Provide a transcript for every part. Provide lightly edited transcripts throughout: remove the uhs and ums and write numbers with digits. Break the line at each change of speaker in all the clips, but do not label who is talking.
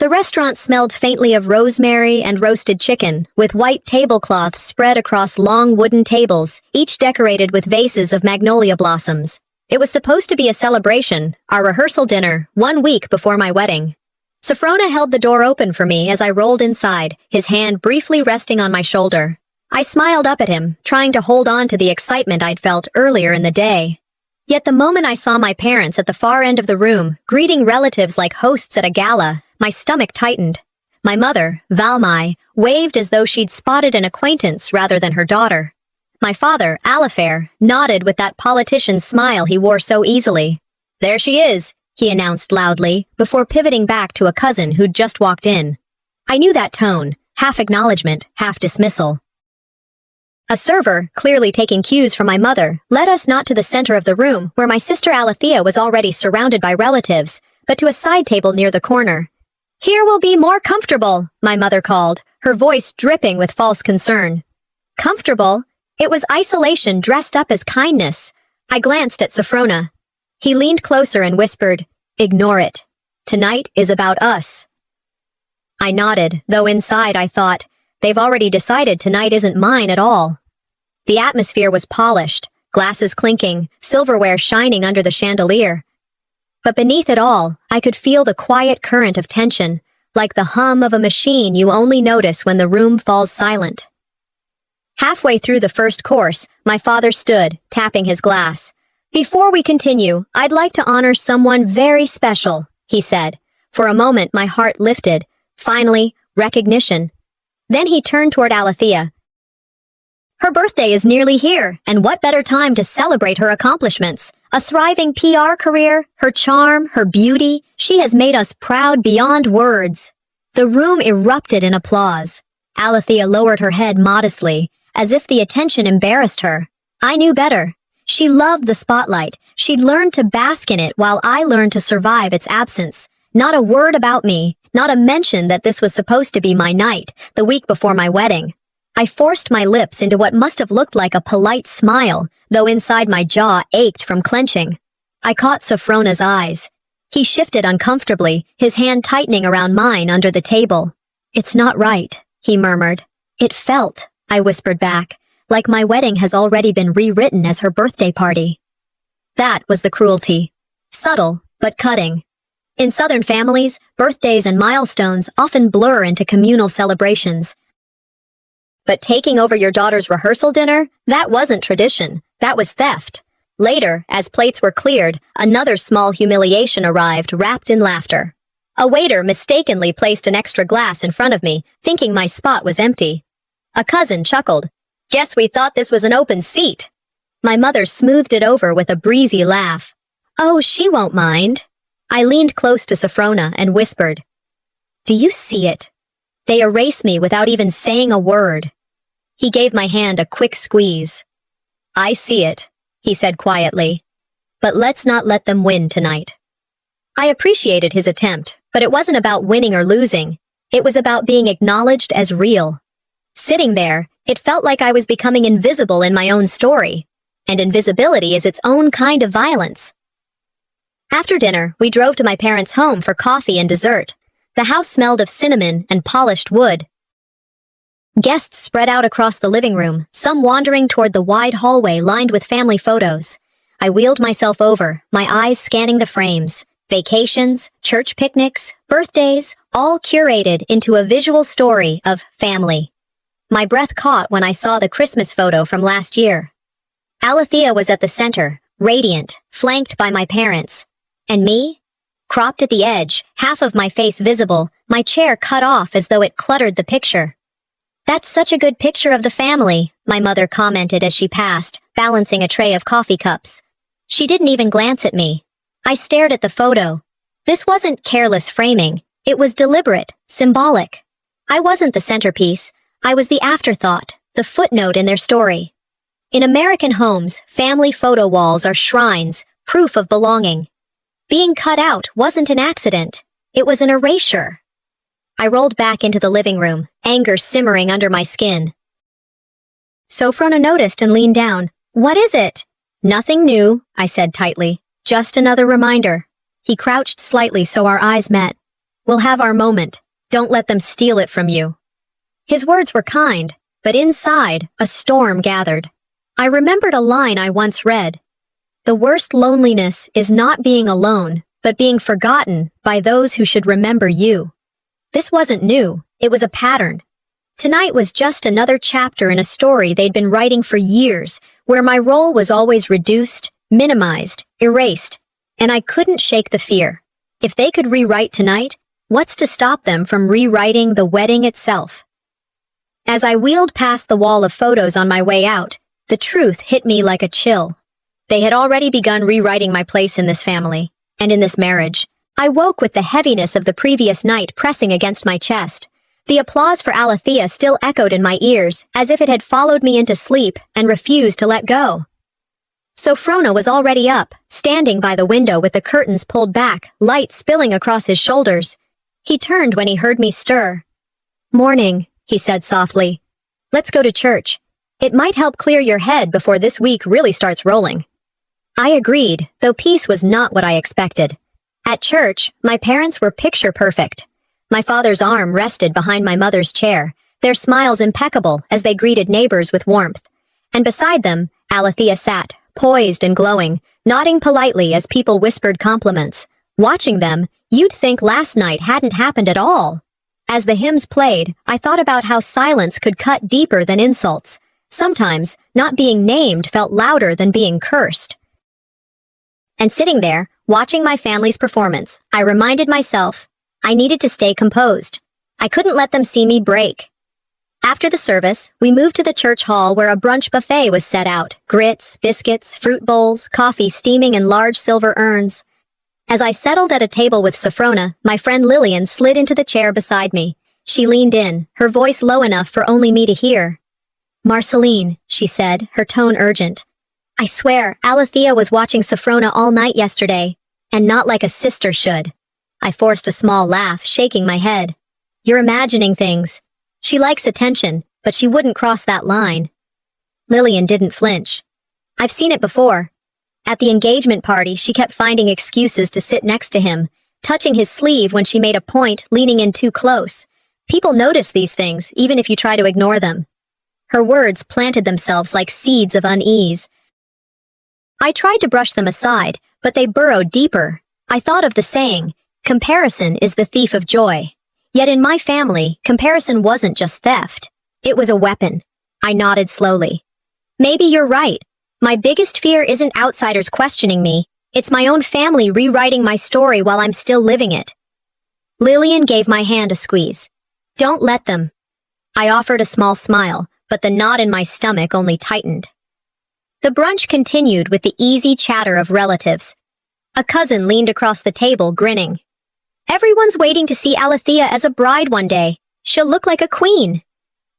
The restaurant smelled faintly of rosemary and roasted chicken, with white tablecloths spread across long wooden tables, each decorated with vases of magnolia blossoms. It was supposed to be a celebration, our rehearsal dinner, 1 week before my wedding. Safrona held the door open for me as I rolled inside, his hand briefly resting on my shoulder. I smiled up at him, trying to hold on to the excitement I'd felt earlier in the day. Yet the moment I saw my parents at the far end of the room, greeting relatives like hosts at a gala, my stomach tightened. My mother, Valmai, waved as though she'd spotted an acquaintance rather than her daughter. My father, Alifair, nodded with that politician's smile he wore so easily. "There she is," he announced loudly, before pivoting back to a cousin who'd just walked in. I knew that tone, half acknowledgement, half dismissal. A server, clearly taking cues from my mother, led us not to the center of the room where my sister Alethea was already surrounded by relatives, but to a side table near the corner. "Here will be more comfortable," my mother called, her voice dripping with false concern. Comfortable? It was isolation dressed up as kindness. I glanced at Safrona. He leaned closer and whispered, "Ignore it. Tonight is about us." I nodded, though inside I thought, they've already decided tonight isn't mine at all. The atmosphere was polished, glasses clinking, silverware shining under the chandelier. But beneath it all, I could feel the quiet current of tension, like the hum of a machine you only notice when the room falls silent. Halfway through the first course, my father stood, tapping his glass. "Before we continue, I'd like to honor someone very special," he said. For a moment, my heart lifted. Finally, recognition. Then he turned toward Alethea. "Her birthday is nearly here, and what better time to celebrate her accomplishments? A thriving PR career, her charm, her beauty, she has made us proud beyond words." The room erupted in applause. Alethea lowered her head modestly, as if the attention embarrassed her. I knew better. She loved the spotlight. She'd learned to bask in it while I learned to survive its absence. Not a word about me, not a mention that this was supposed to be my night, the week before my wedding. I forced my lips into what must have looked like a polite smile, though inside my jaw ached from clenching. I caught Safrona's eyes. He shifted uncomfortably, his hand tightening around mine under the table. "It's not right," he murmured. "It felt," I whispered back, "like my wedding has already been rewritten as her birthday party." That was the cruelty. Subtle, but cutting. In Southern families, birthdays and milestones often blur into communal celebrations. But taking over your daughter's rehearsal dinner? That wasn't tradition. That was theft. Later, as plates were cleared, another small humiliation arrived, wrapped in laughter. A waiter mistakenly placed an extra glass in front of me, thinking my spot was empty. A cousin chuckled. "Guess we thought this was an open seat." My mother smoothed it over with a breezy laugh. "Oh, she won't mind." I leaned close to Safrona and whispered, "Do you see it? They erase me without even saying a word." He gave my hand a quick squeeze. "I see it," he said quietly. "But let's not let them win tonight." I appreciated his attempt, but it wasn't about winning or losing. It was about being acknowledged as real. Sitting there, it felt like I was becoming invisible in my own story. And invisibility is its own kind of violence. After dinner, we drove to my parents' home for coffee and dessert. The house smelled of cinnamon and polished wood. Guests spread out across the living room, some wandering toward the wide hallway lined with family photos. I wheeled myself over, my eyes scanning the frames. Vacations, church picnics, birthdays, all curated into a visual story of family. My breath caught when I saw the Christmas photo from last year. Alethea was at the center, radiant, flanked by my parents. And me? Cropped at the edge, half of my face visible, my chair cut off as though it cluttered the picture. "That's such a good picture of the family," my mother commented as she passed, balancing a tray of coffee cups. She didn't even glance at me. I stared at the photo. This wasn't careless framing. It was deliberate, symbolic. I wasn't the centerpiece. I was the afterthought, the footnote in their story. In American homes, family photo walls are shrines, proof of belonging. Being cut out wasn't an accident. It was an erasure. I rolled back into the living room, anger simmering under my skin. Safrona noticed and leaned down. "What is it?" "Nothing new," I said tightly. "Just another reminder." He crouched slightly so our eyes met. We'll have our moment. Don't let them steal it from you." His words were kind, but inside, a storm gathered. I remembered a line I once read. "The worst loneliness is not being alone, but being forgotten by those who should remember you." This wasn't new, it was a pattern. Tonight was just another chapter in a story they'd been writing for years, where my role was always reduced, minimized, erased, and I couldn't shake the fear. If they could rewrite tonight, what's to stop them from rewriting the wedding itself? As I wheeled past the wall of photos on my way out, the truth hit me like a chill. They had already begun rewriting my place in this family, and in this marriage. I woke with the heaviness of the previous night pressing against my chest. The applause for Alethea still echoed in my ears, as if it had followed me into sleep and refused to let go. Sophrona was already up, standing by the window with the curtains pulled back, light spilling across his shoulders. He turned when he heard me stir. "Morning," he said softly. "Let's go to church. It might help clear your head before this week really starts rolling." I agreed, though peace was not what I expected. At church, my parents were picture perfect. My father's arm rested behind my mother's chair, their smiles impeccable as they greeted neighbors with warmth. And beside them, Alethea sat, poised and glowing, nodding politely as people whispered compliments. Watching them, you'd think last night hadn't happened at all. As the hymns played, I thought about how silence could cut deeper than insults. Sometimes, not being named felt louder than being cursed. And sitting there, watching my family's performance, I reminded myself, I needed to stay composed. I couldn't let them see me break. After the service, we moved to the church hall where a brunch buffet was set out. Grits, biscuits, fruit bowls, coffee steaming in large silver urns. As I settled at a table with Sophrona, my friend Lillian slid into the chair beside me. She leaned in, her voice low enough for only me to hear. "Marceline," she said, her tone urgent. "I swear, Alethea was watching Sophrona all night yesterday, and not like a sister should." I forced a small laugh, shaking my head. "You're imagining things. She likes attention, but she wouldn't cross that line." Lillian didn't flinch. "I've seen it before. At the engagement party, she kept finding excuses to sit next to him, touching his sleeve when she made a point, leaning in too close. People notice these things, even if you try to ignore them." Her words planted themselves like seeds of unease. I tried to brush them aside, but they burrowed deeper. I thought of the saying, "Comparison is the thief of joy." Yet in my family, comparison wasn't just theft. It was a weapon. I nodded slowly. "Maybe you're right. My biggest fear isn't outsiders questioning me. It's my own family rewriting my story while I'm still living it." Lillian gave my hand a squeeze. "Don't let them." I offered a small smile, but the knot in my stomach only tightened. The brunch continued with the easy chatter of relatives. A cousin leaned across the table, grinning. "Everyone's waiting to see Alethea as a bride one day. She'll look like a queen."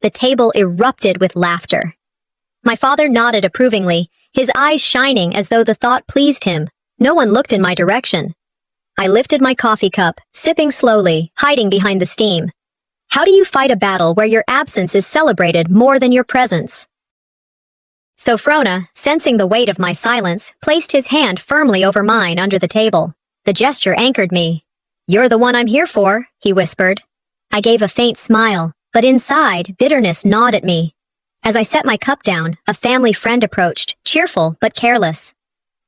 The table erupted with laughter. My father nodded approvingly, his eyes shining as though the thought pleased him. No one looked in my direction. I lifted my coffee cup, sipping slowly, hiding behind the steam. How do you fight a battle where your absence is celebrated more than your presence? Sophrona, sensing the weight of my silence, placed his hand firmly over mine under the table. The gesture anchored me. "You're the one I'm here for," he whispered. I gave a faint smile, but inside, bitterness gnawed at me. As I set my cup down, a family friend approached, cheerful but careless.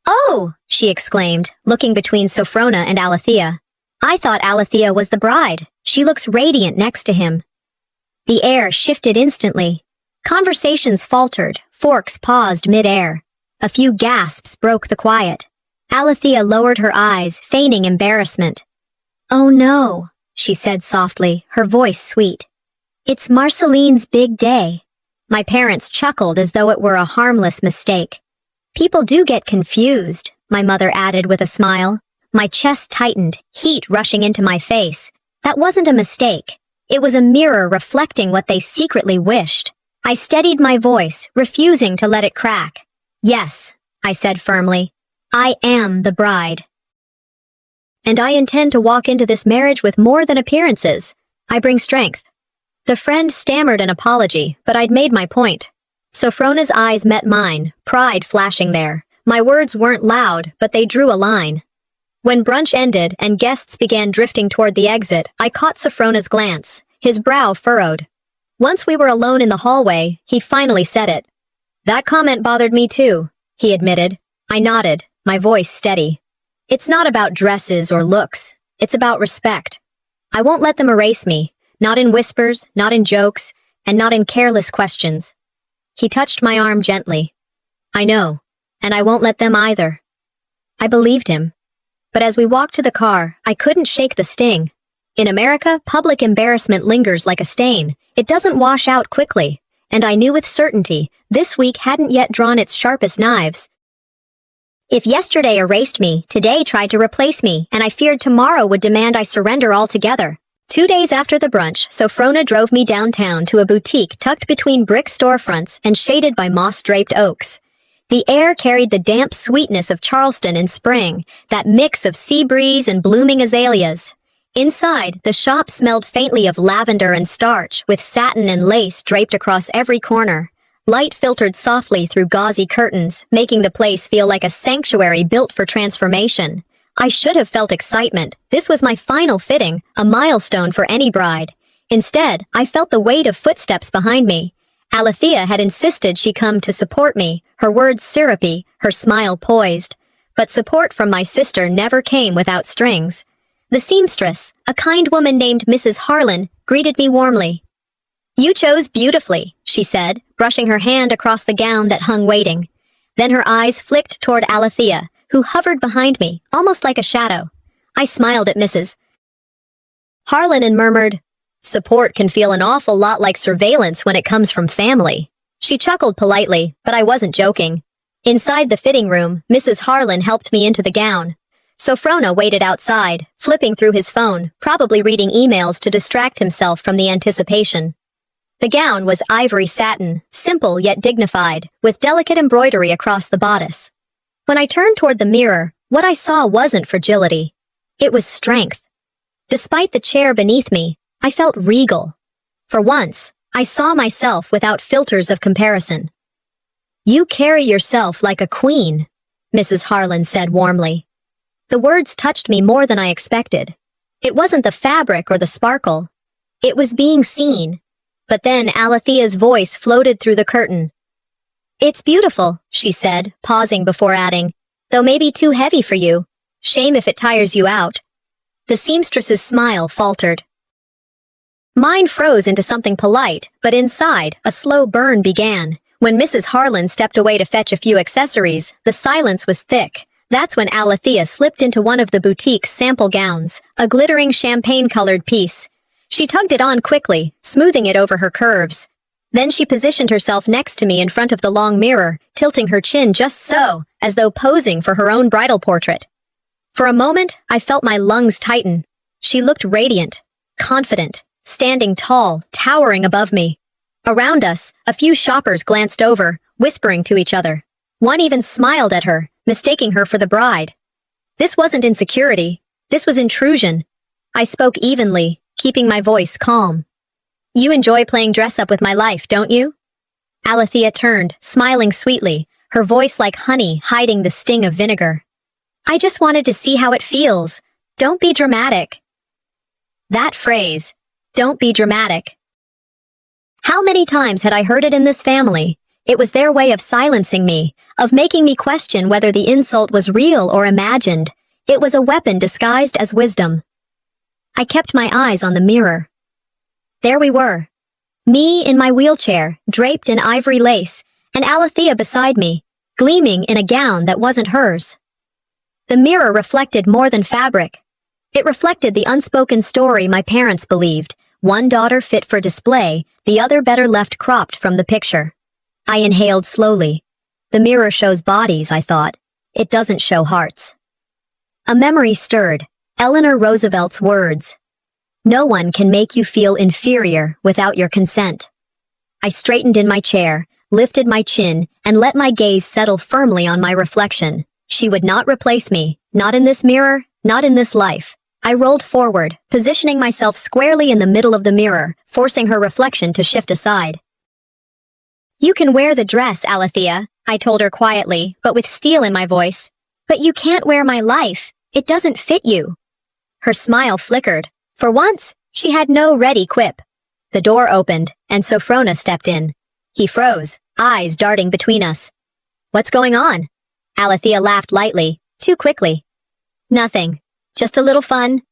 "Oh!" she exclaimed, looking between Sophrona and Alethea. "I thought Alethea was the bride. She looks radiant next to him." The air shifted instantly. Conversations faltered, forks paused mid-air. A few gasps broke the quiet. Alethea lowered her eyes, feigning embarrassment. "Oh no," she said softly, her voice sweet. "It's Marceline's big day." My parents chuckled as though it were a harmless mistake. "People do get confused," my mother added with a smile. My chest tightened, heat rushing into my face. That wasn't a mistake. It was a mirror reflecting what they secretly wished. I steadied my voice, refusing to let it crack. "Yes," I said firmly. "I am the bride. And I intend to walk into this marriage with more than appearances. I bring strength." The friend stammered an apology, but I'd made my point. Sophrona's eyes met mine, pride flashing there. My words weren't loud, but they drew a line. When brunch ended and guests began drifting toward the exit, I caught Safrona's glance, his brow furrowed. Once we were alone in the hallway, he finally said it. "That comment bothered me too," he admitted. I nodded, my voice steady. "It's not about dresses or looks. It's about respect. I won't let them erase me, not in whispers, not in jokes, and not in careless questions." He touched my arm gently. "I know, and I won't let them either." I believed him. But as we walked to the car, I couldn't shake the sting. In America, public embarrassment lingers like a stain. It doesn't wash out quickly, and I knew with certainty this week hadn't yet drawn its sharpest knives. If yesterday erased me, today tried to replace me, and I feared tomorrow would demand I surrender altogether. 2 days after the brunch, Sofrona drove me downtown to a boutique tucked between brick storefronts and shaded by moss-draped oaks. The air carried the damp sweetness of Charleston in spring, that mix of sea breeze and blooming azaleas. Inside, the shop smelled faintly of lavender and starch, with satin and lace draped across every corner. Light filtered softly through gauzy curtains, making the place feel like a sanctuary built for transformation. I should have felt excitement. This was my final fitting, a milestone for any bride. Instead, I felt the weight of footsteps behind me. Alethea had insisted she come to support me, her words syrupy, her smile poised. But support from my sister never came without strings. The seamstress, a kind woman named Mrs. Harlan, greeted me warmly. "You chose beautifully," she said, brushing her hand across the gown that hung waiting. Then her eyes flicked toward Alethea, who hovered behind me, almost like a shadow. I smiled at Mrs. Harlan and murmured, "Support can feel an awful lot like surveillance when it comes from family." She chuckled politely, but I wasn't joking. Inside the fitting room, Mrs. Harlan helped me into the gown. Sofrona waited outside, flipping through his phone, probably reading emails to distract himself from the anticipation. The gown was ivory satin, simple yet dignified, with delicate embroidery across the bodice. When I turned toward the mirror, what I saw wasn't fragility. It was strength. Despite the chair beneath me, I felt regal. For once, I saw myself without filters of comparison. "You carry yourself like a queen," Mrs. Harlan said warmly. The words touched me more than I expected. It wasn't the fabric or the sparkle. It was being seen. But then Alethea's voice floated through the curtain. "It's beautiful," she said, pausing before adding, "though maybe too heavy for you. Shame if it tires you out." The seamstress's smile faltered. Mine froze into something polite, but inside, a slow burn began. When Mrs. Harlan stepped away to fetch a few accessories, the silence was thick. That's when Alethea slipped into one of the boutique's sample gowns, a glittering champagne-colored piece. She tugged it on quickly, smoothing it over her curves. Then she positioned herself next to me in front of the long mirror, tilting her chin just so, as though posing for her own bridal portrait. For a moment, I felt my lungs tighten. She looked radiant, confident, standing tall, towering above me. Around us, a few shoppers glanced over, whispering to each other. One even smiled at her, mistaking her for the bride. This wasn't insecurity. This was intrusion. I spoke evenly, keeping my voice calm. "You enjoy playing dress-up with my life, don't you?" Alethea turned, smiling sweetly, her voice like honey hiding the sting of vinegar. "I just wanted to see how it feels. Don't be dramatic." That phrase, "don't be dramatic." How many times had I heard it in this family? It was their way of silencing me, of making me question whether the insult was real or imagined. It was a weapon disguised as wisdom. I kept my eyes on the mirror. There we were. Me in my wheelchair, draped in ivory lace, and Alethea beside me, gleaming in a gown that wasn't hers. The mirror reflected more than fabric. It reflected the unspoken story my parents believed, one daughter fit for display, the other better left cropped from the picture. I inhaled slowly. The mirror shows bodies, I thought. It doesn't show hearts. A memory stirred, Eleanor Roosevelt's words. "No one can make you feel inferior without your consent." I straightened in my chair, lifted my chin, and let my gaze settle firmly on my reflection. She would not replace me, not in this mirror, not in this life. I rolled forward, positioning myself squarely in the middle of the mirror, forcing her reflection to shift aside. "You can wear the dress, Alethea," I told her quietly, but with steel in my voice. "But you can't wear my life. It doesn't fit you. Her smile flickered. For once, she had no ready quip. The door opened, and Sophrona stepped in. He froze, eyes darting between us. What's going on? Alethea laughed lightly, too quickly. Nothing. Just a little fun.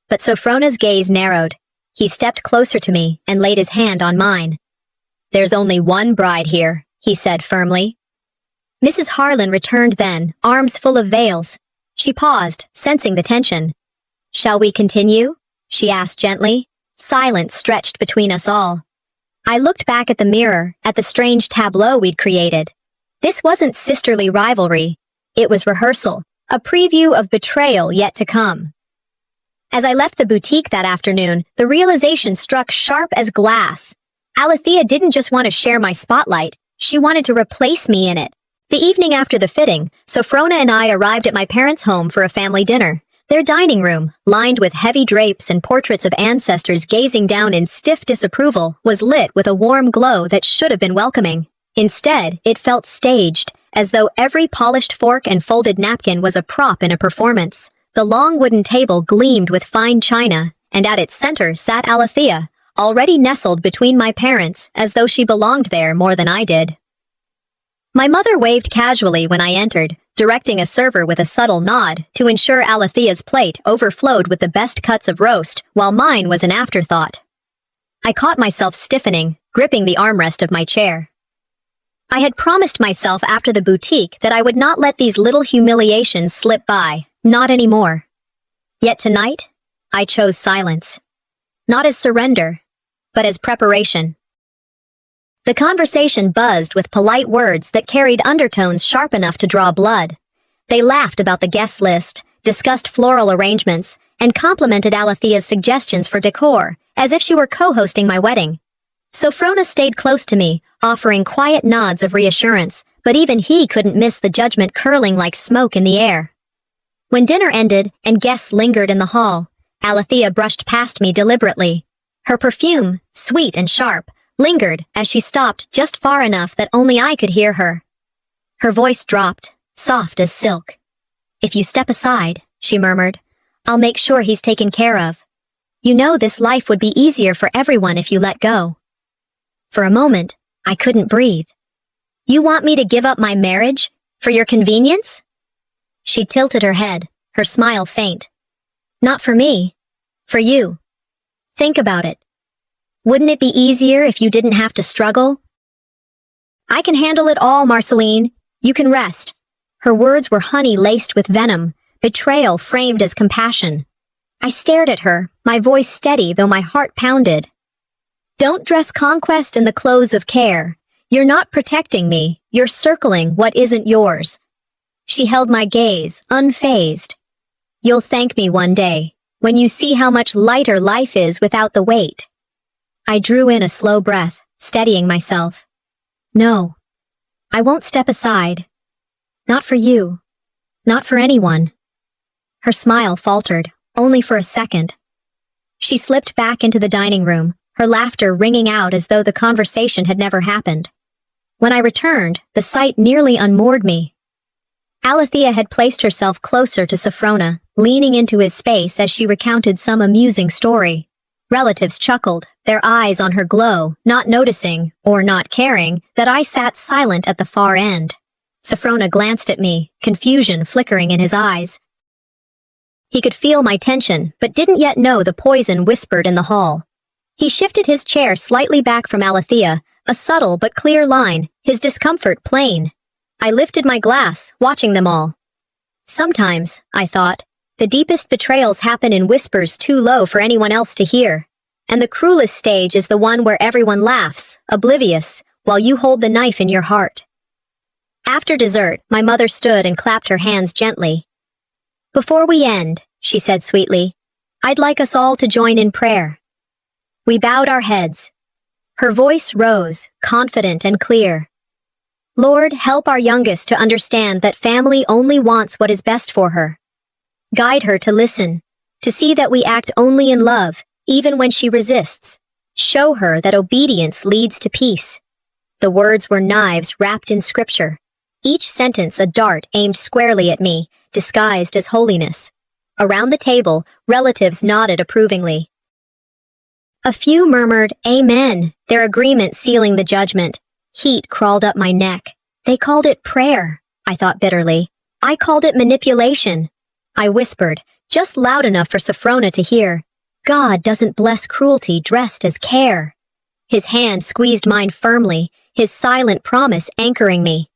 But Sophrona's gaze narrowed. He stepped closer to me and laid his hand on mine. There's only one bride here, he said firmly. Mrs. Harlan returned then, arms full of veils. She paused, sensing the tension. Shall we continue? She asked gently. Silence stretched between us all. I looked back at the mirror, at the strange tableau we'd created. This wasn't sisterly rivalry. It was rehearsal, a preview of betrayal yet to come. As I left the boutique that afternoon, the realization struck sharp as glass. Alethea didn't just want to share my spotlight, she wanted to replace me in it. The evening after the fitting, Sophrona and I arrived at my parents' home for a family dinner. Their dining room, lined with heavy drapes and portraits of ancestors gazing down in stiff disapproval, was lit with a warm glow that should have been welcoming. Instead, it felt staged, as though every polished fork and folded napkin was a prop in a performance. The long wooden table gleamed with fine china, and at its center sat Alethea, already nestled between my parents as though she belonged there more than I did. My mother waved casually when I entered, directing a server with a subtle nod to ensure Alethea's plate overflowed with the best cuts of roast, while mine was an afterthought. I caught myself stiffening, gripping the armrest of my chair. I had promised myself after the boutique that I would not let these little humiliations slip by, not anymore. Yet tonight, I chose silence. Not as surrender, but as preparation. The conversation buzzed with polite words that carried undertones sharp enough to draw blood. They laughed about the guest list, discussed floral arrangements, and complimented Alethea's suggestions for decor, as if she were co-hosting my wedding. Sophrona stayed close to me, offering quiet nods of reassurance, but even he couldn't miss the judgment curling like smoke in the air. When dinner ended and guests lingered in the hall, Alethea brushed past me deliberately. Her perfume, sweet and sharp, lingered as she stopped just far enough that only I could hear her. Her voice dropped, soft as silk. If you step aside, she murmured, I'll make sure he's taken care of. You know this life would be easier for everyone if you let go. For a moment, I couldn't breathe. You want me to give up my marriage? For your convenience? She tilted her head, her smile faint. Not for me. For you. Think about it. Wouldn't it be easier if you didn't have to struggle? I can handle it all, Marceline. You can rest. Her words were honey laced with venom, betrayal framed as compassion. I stared at her, my voice steady though my heart pounded. Don't dress conquest in the clothes of care. You're not protecting me, you're circling what isn't yours. She held my gaze, unfazed. You'll thank me one day, when you see how much lighter life is without the weight. I drew in a slow breath, steadying myself. No, I won't step aside. Not for you. Not for anyone. Her smile faltered, only for a second. She slipped back into the dining room, her laughter ringing out as though the conversation had never happened. When I returned, the sight nearly unmoored me. Alethea had placed herself closer to Sophrona, leaning into his space as she recounted some amusing story. Relatives chuckled, their eyes on her glow, not noticing, or not caring, that I sat silent at the far end. Sophrona glanced at me, confusion flickering in his eyes. He could feel my tension, but didn't yet know the poison whispered in the hall. He shifted his chair slightly back from Alethea, a subtle but clear line, his discomfort plain. I lifted my glass, watching them all. Sometimes, I thought, the deepest betrayals happen in whispers too low for anyone else to hear. And the cruelest stage is the one where everyone laughs, oblivious, while you hold the knife in your heart. After dessert, my mother stood and clapped her hands gently. Before we end, she said sweetly, I'd like us all to join in prayer. We bowed our heads. Her voice rose, confident and clear. Lord, help our youngest to understand that family only wants what is best for her. Guide her to listen, to see that we act only in love, even when she resists. Show her that obedience leads to peace. The words were knives wrapped in scripture, each sentence a dart aimed squarely at me, disguised as holiness. Around the table, relatives nodded approvingly. A few murmured, "Amen," their agreement sealing the judgment. Heat crawled up my neck. They called it prayer, I thought bitterly. I called it manipulation. I whispered, just loud enough for Sophrona to hear, "God doesn't bless cruelty dressed as care." His hand squeezed mine firmly, his silent promise anchoring me.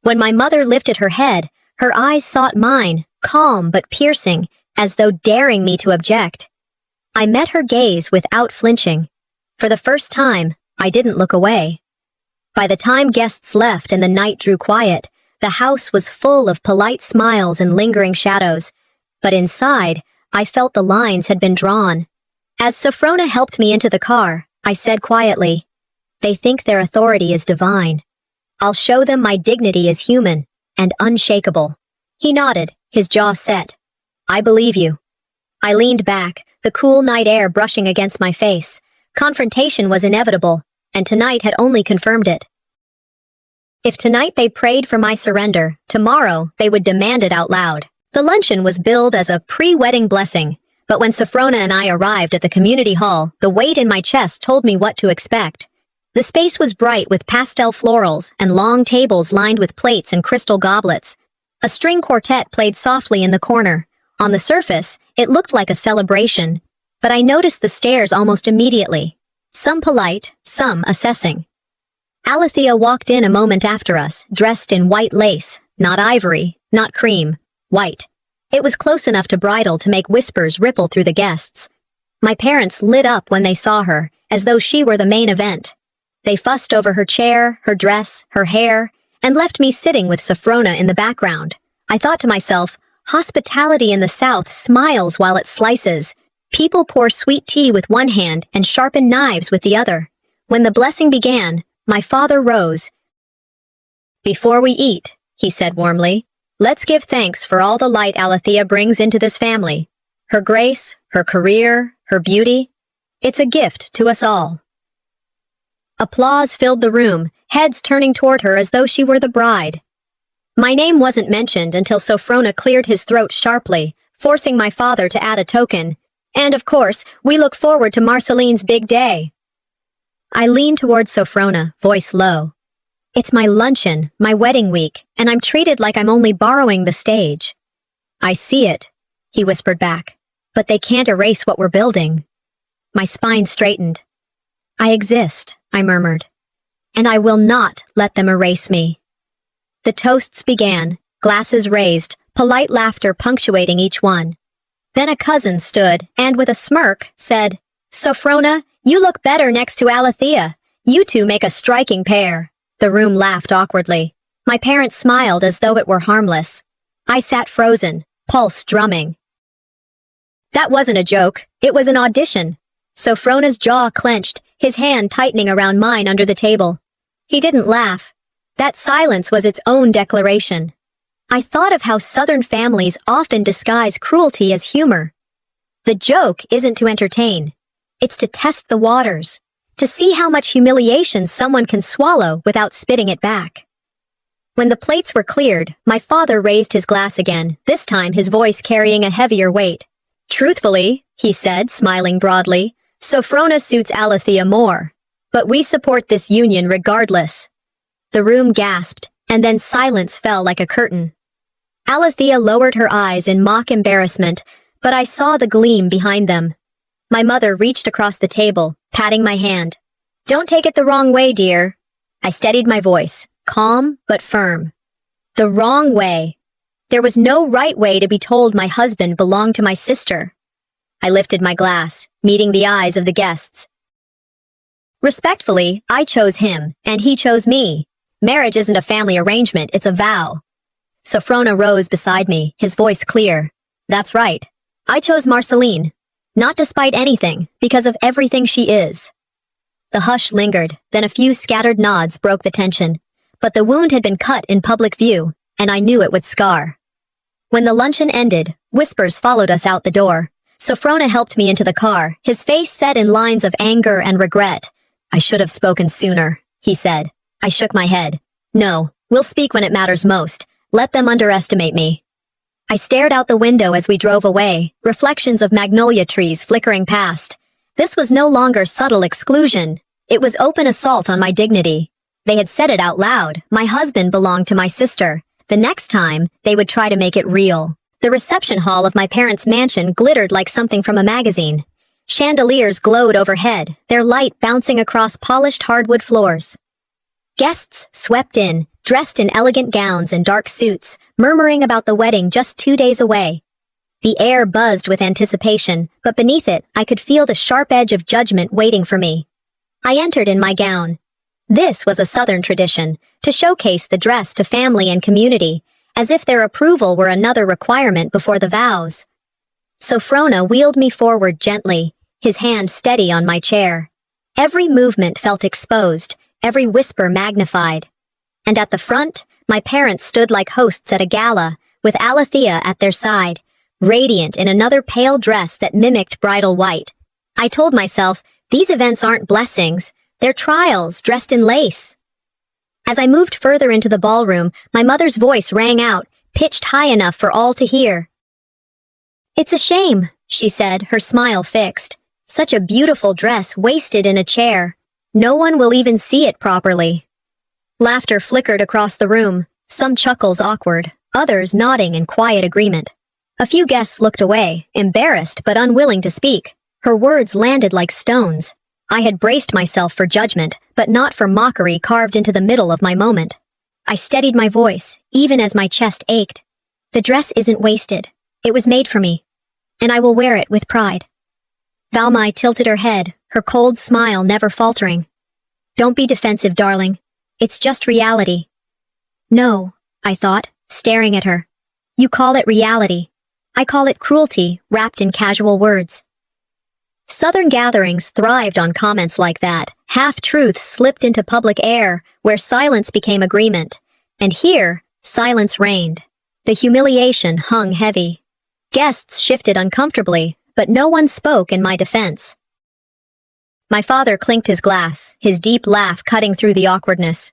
When my mother lifted her head, her eyes sought mine, calm but piercing, as though daring me to object. I met her gaze without flinching. For the first time, I didn't look away. By the time guests left and the night drew quiet, the house was full of polite smiles and lingering shadows. But inside, I felt the lines had been drawn. As Sophrona helped me into the car, I said quietly, "They think their authority is divine. I'll show them my dignity is human and unshakable." He nodded, his jaw set. "I believe you." I leaned back, the cool night air brushing against my face. Confrontation was inevitable, and tonight had only confirmed it. If tonight they prayed for my surrender, tomorrow they would demand it out loud. The luncheon was billed as a pre-wedding blessing, but when Sophrona and I arrived at the community hall, the weight in my chest told me what to expect. The space was bright with pastel florals and long tables lined with plates and crystal goblets. A string quartet played softly in the corner. On the surface, it looked like a celebration, but I noticed the stares almost immediately. Some polite, some assessing. Alethea walked in a moment after us, dressed in white lace, not ivory, not cream, white. It was close enough to bridal to make whispers ripple through the guests. My parents lit up when they saw her, as though she were the main event. They fussed over her chair, her dress, her hair, and left me sitting with Sophrona in the background. I thought to myself, hospitality in the South smiles while it slices. People pour sweet tea with one hand and sharpen knives with the other. When the blessing began, my father rose. "Before we eat," he said warmly, "let's give thanks for all the light Alethea brings into this family. Her grace, her career, her beauty. It's a gift to us all." Applause filled the room, heads turning toward her as though she were the bride. My name wasn't mentioned until Sophrona cleared his throat sharply, forcing my father to add a token. "And of course, we look forward to Marceline's big day." I leaned toward Sophrona, voice low. "It's my luncheon, my wedding week, and I'm treated like I'm only borrowing the stage." "I see it," he whispered back, "but they can't erase what we're building." My spine straightened. "I exist," I murmured, "and I will not let them erase me." The toasts began, glasses raised, polite laughter punctuating each one. Then a cousin stood and, with a smirk, said, "Sophrona, you look better next to Alethea. You two make a striking pair." The room laughed awkwardly. My parents smiled as though it were harmless. I sat frozen, pulse drumming. That wasn't a joke, it was an audition. Sophrona's jaw clenched, his hand tightening around mine under the table. He didn't laugh. That silence was its own declaration. I thought of how Southern families often disguise cruelty as humor. The joke isn't to entertain. It's to test the waters, to see how much humiliation someone can swallow without spitting it back. When the plates were cleared, my father raised his glass again, this time his voice carrying a heavier weight. "Truthfully," he said, smiling broadly, "Sophrona suits Alethea more. But we support this union regardless." The room gasped, and then silence fell like a curtain. Alethea lowered her eyes in mock embarrassment, but I saw the gleam behind them. My mother reached across the table, patting my hand. "Don't take it the wrong way, dear." I steadied my voice, calm but firm. The wrong way. There was no right way to be told my husband belonged to my sister. I lifted my glass, meeting the eyes of the guests. Respectfully, I chose him, and he chose me. Marriage isn't a family arrangement, it's a vow. Sophrona rose beside me, his voice clear. "That's right. I chose Marceline. Not despite anything, because of everything she is." The hush lingered, then a few scattered nods broke the tension. But the wound had been cut in public view, and I knew it would scar. When the luncheon ended, whispers followed us out the door. Sophrona helped me into the car, his face set in lines of anger and regret. "I should have spoken sooner," he said. I shook my head. "No, we'll speak when it matters most. Let them underestimate me." I stared out the window as we drove away, reflections of magnolia trees flickering past. This was no longer subtle exclusion. It was open assault on my dignity. They had said it out loud. My husband belonged to my sister. The next time, they would try to make it real. The reception hall of my parents' mansion glittered like something from a magazine. Chandeliers glowed overhead, their light bouncing across polished hardwood floors. Guests swept in, dressed in elegant gowns and dark suits, murmuring about the wedding just 2 days away. The air buzzed with anticipation, but beneath it, I could feel the sharp edge of judgment waiting for me. I entered in my gown. This was a Southern tradition, to showcase the dress to family and community, as if their approval were another requirement before the vows. Sophrona wheeled me forward gently, his hand steady on my chair. Every movement felt exposed, every whisper magnified. And at the front, my parents stood like hosts at a gala, with Alethea at their side, radiant in another pale dress that mimicked bridal white. I told myself, these events aren't blessings, they're trials dressed in lace. As I moved further into the ballroom, my mother's voice rang out, pitched high enough for all to hear. "It's a shame," she said, her smile fixed. "Such a beautiful dress wasted in a chair. No one will even see it properly." Laughter flickered across the room, some chuckles awkward, others nodding in quiet agreement. A few guests looked away, embarrassed but unwilling to speak. Her words landed like stones. I had braced myself for judgment, but not for mockery carved into the middle of my moment. I steadied my voice, even as my chest ached. "The dress isn't wasted. It was made for me, and I will wear it with pride." Valmai tilted her head, her cold smile never faltering. "Don't be defensive, darling. It's just reality." "No," I thought, staring at her. "You call it reality. I call it cruelty, wrapped in casual words." Southern gatherings thrived on comments like that. Half-truths slipped into public air, where silence became agreement. And here, silence reigned. The humiliation hung heavy. Guests shifted uncomfortably, but no one spoke in my defense. My father clinked his glass, his deep laugh cutting through the awkwardness.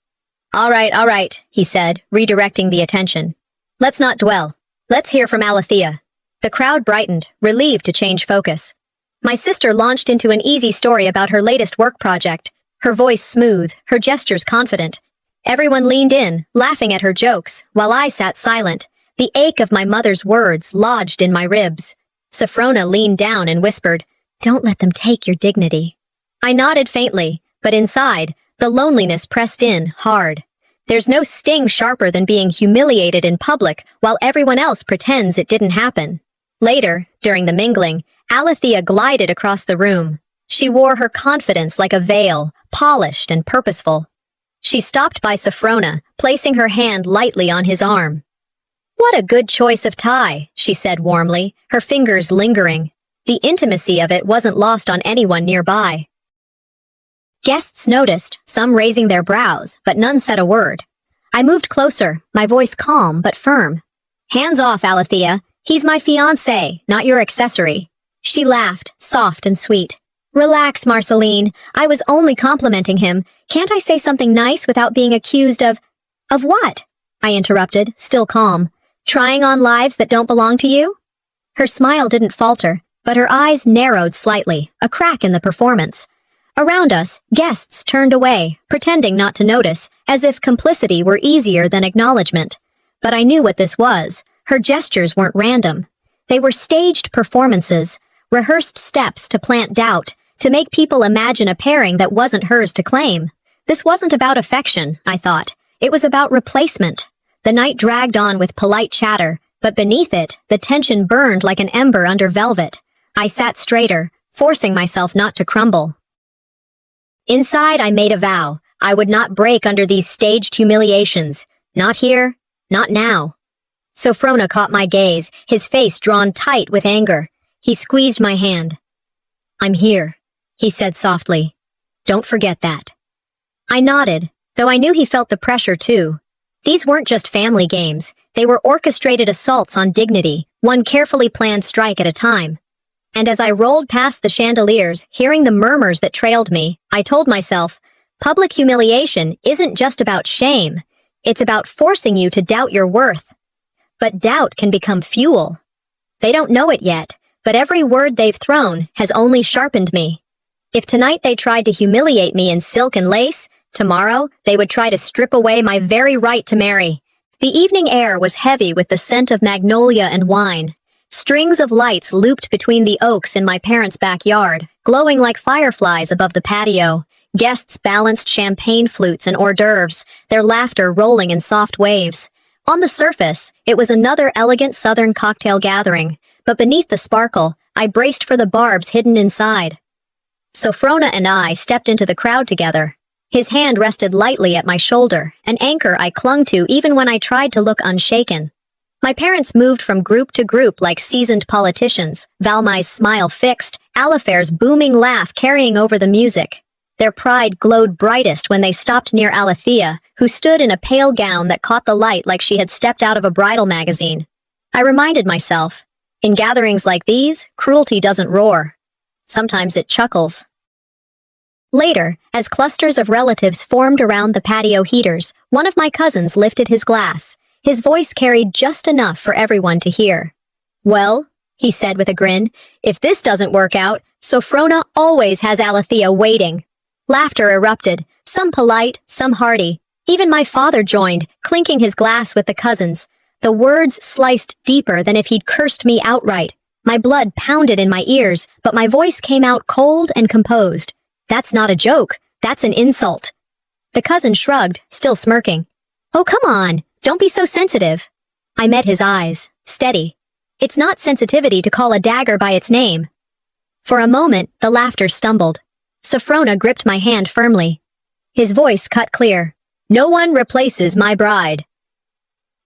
All right, he said, redirecting the attention. "Let's not dwell. Let's hear from Alethea." The crowd brightened, relieved to change focus. My sister launched into an easy story about her latest work project, her voice smooth, her gestures confident. Everyone leaned in, laughing at her jokes, while I sat silent, the ache of my mother's words lodged in my ribs. Sophrona leaned down and whispered, "Don't let them take your dignity." I nodded faintly, but inside, the loneliness pressed in, hard. There's no sting sharper than being humiliated in public while everyone else pretends it didn't happen. Later, during the mingling, Alethea glided across the room. She wore her confidence like a veil, polished and purposeful. She stopped by Sophrona, placing her hand lightly on his arm. "What a good choice of tie," she said warmly, her fingers lingering. The intimacy of it wasn't lost on anyone nearby. Guests noticed, some raising their brows, but none said a word. I moved closer, my voice calm but firm. "Hands off, Alethea. He's my fiancé, not your accessory." She laughed, soft and sweet. "Relax, Marceline. I was only complimenting him. Can't I say something nice without being accused of—" "Of what?" I interrupted, still calm. "Trying on lives that don't belong to you?" Her smile didn't falter, but her eyes narrowed slightly, a crack in the performance. Around us, guests turned away, pretending not to notice, as if complicity were easier than acknowledgement. But I knew what this was. Her gestures weren't random. They were staged performances, rehearsed steps to plant doubt, to make people imagine a pairing that wasn't hers to claim. This wasn't about affection, I thought. It was about replacement. The night dragged on with polite chatter, but beneath it, the tension burned like an ember under velvet. I sat straighter, forcing myself not to crumble. Inside, I made a vow. I would not break under these staged humiliations. Not here, not now. Sophrona caught my gaze, his face drawn tight with anger. He squeezed my hand. "I'm here," he said softly. "Don't forget that." I nodded, though I knew he felt the pressure too. These weren't just family games. They were orchestrated assaults on dignity, one carefully planned strike at a time. And as I rolled past the chandeliers, hearing the murmurs that trailed me, I told myself, public humiliation isn't just about shame. It's about forcing you to doubt your worth. But doubt can become fuel. They don't know it yet, but every word they've thrown has only sharpened me. If tonight they tried to humiliate me in silk and lace, tomorrow they would try to strip away my very right to marry. The evening air was heavy with the scent of magnolia and wine. Strings of lights looped between the oaks in my parents' backyard, glowing like fireflies above the patio. Guests balanced champagne flutes and hors d'oeuvres, their laughter rolling in soft waves. On the surface, it was another elegant southern cocktail gathering, but beneath the sparkle, I braced for the barbs hidden inside. Sophrona and I stepped into the crowd together. His hand rested lightly at my shoulder, an anchor I clung to even when I tried to look unshaken. My parents moved from group to group like seasoned politicians, Valmai's smile fixed, Alifair's booming laugh carrying over the music. Their pride glowed brightest when they stopped near Alethea, who stood in a pale gown that caught the light like she had stepped out of a bridal magazine. I reminded myself, in gatherings like these, cruelty doesn't roar. Sometimes it chuckles. Later, as clusters of relatives formed around the patio heaters, one of my cousins lifted his glass. His voice carried just enough for everyone to hear. "Well," he said with a grin, "if this doesn't work out, Sophrona always has Alethea waiting." Laughter erupted, some polite, some hearty. Even my father joined, clinking his glass with the cousins. The words sliced deeper than if he'd cursed me outright. My blood pounded in my ears, but my voice came out cold and composed. "That's not a joke. That's an insult." The cousin shrugged, still smirking. "Oh, come on. Don't be so sensitive." I met his eyes, steady. It's not sensitivity to call a dagger by its name. For a moment, the laughter stumbled. Sophrona gripped my hand firmly. His voice cut clear. "No one replaces my bride."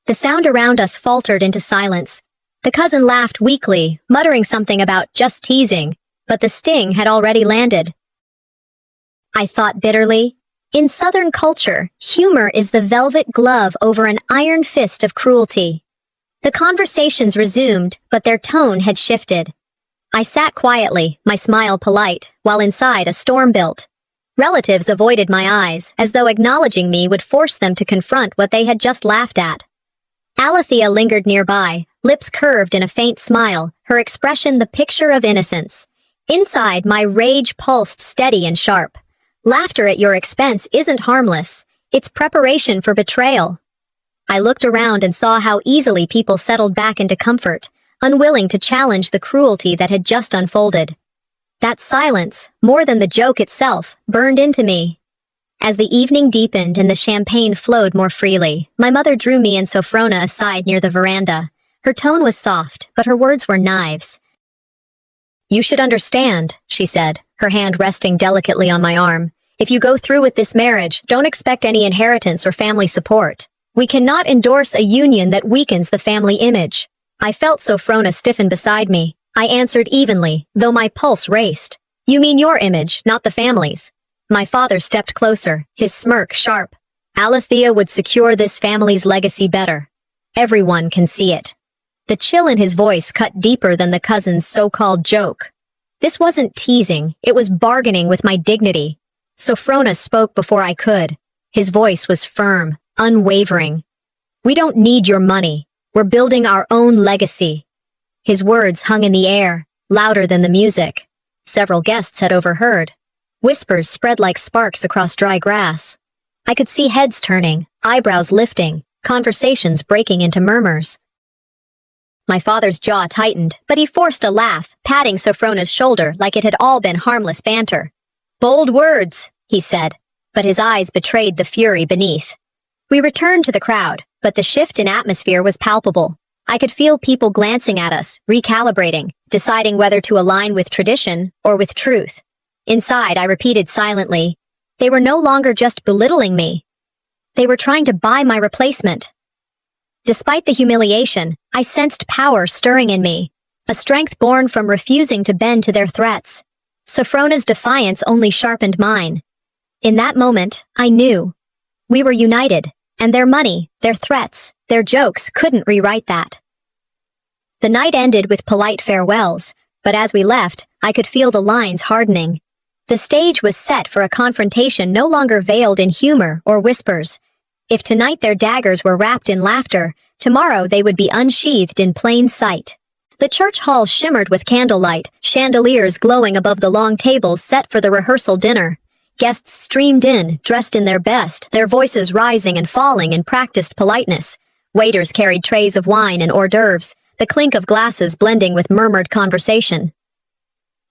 The sound around us faltered into silence. The cousin laughed weakly, muttering something about just teasing, but the sting had already landed. I thought bitterly. In Southern culture, humor is the velvet glove over an iron fist of cruelty. The conversations resumed, but their tone had shifted. I sat quietly, my smile polite, while inside a storm built. Relatives avoided my eyes, as though acknowledging me would force them to confront what they had just laughed at. Alethea lingered nearby, lips curved in a faint smile, her expression the picture of innocence. Inside, my rage pulsed steady and sharp. Laughter at your expense isn't harmless. It's preparation for betrayal. I looked around and saw how easily people settled back into comfort, unwilling to challenge the cruelty that had just unfolded. That silence, more than the joke itself, burned into me. As the evening deepened and the champagne flowed more freely, my mother drew me and Sophrona aside near the veranda. Her tone was soft, but her words were knives. "You should understand," she said, her hand resting delicately on my arm. "If you go through with this marriage, don't expect any inheritance or family support. We cannot endorse a union that weakens the family image." I felt Sophrona stiffen beside me. I answered evenly, though my pulse raced. "You mean your image, not the family's." My father stepped closer, his smirk sharp. "Alethea would secure this family's legacy better. Everyone can see it." The chill in his voice cut deeper than the cousin's so-called joke. This wasn't teasing, it was bargaining with my dignity. Sophrona spoke before I could. His voice was firm, unwavering. "We don't need your money. We're building our own legacy." His words hung in the air, louder than the music. Several guests had overheard. Whispers spread like sparks across dry grass. I could see heads turning, eyebrows lifting, conversations breaking into murmurs. My father's jaw tightened, but he forced a laugh, patting Sophrona's shoulder like it had all been harmless banter. "Bold words," he said, but his eyes betrayed the fury beneath. We returned to the crowd, but the shift in atmosphere was palpable. I could feel people glancing at us, recalibrating, deciding whether to align with tradition or with truth. Inside, I repeated silently, they were no longer just belittling me. They were trying to buy my replacement. Despite the humiliation, I sensed power stirring in me, a strength born from refusing to bend to their threats. Sophrona's defiance only sharpened mine. In that moment, I knew. We were united, and their money, their threats, their jokes couldn't rewrite that. The night ended with polite farewells, but as we left, I could feel the lines hardening. The stage was set for a confrontation no longer veiled in humor or whispers. If tonight their daggers were wrapped in laughter, tomorrow they would be unsheathed in plain sight. The church hall shimmered with candlelight, chandeliers glowing above the long tables set for the rehearsal dinner. Guests streamed in, dressed in their best, their voices rising and falling in practiced politeness. Waiters carried trays of wine and hors d'oeuvres, the clink of glasses blending with murmured conversation.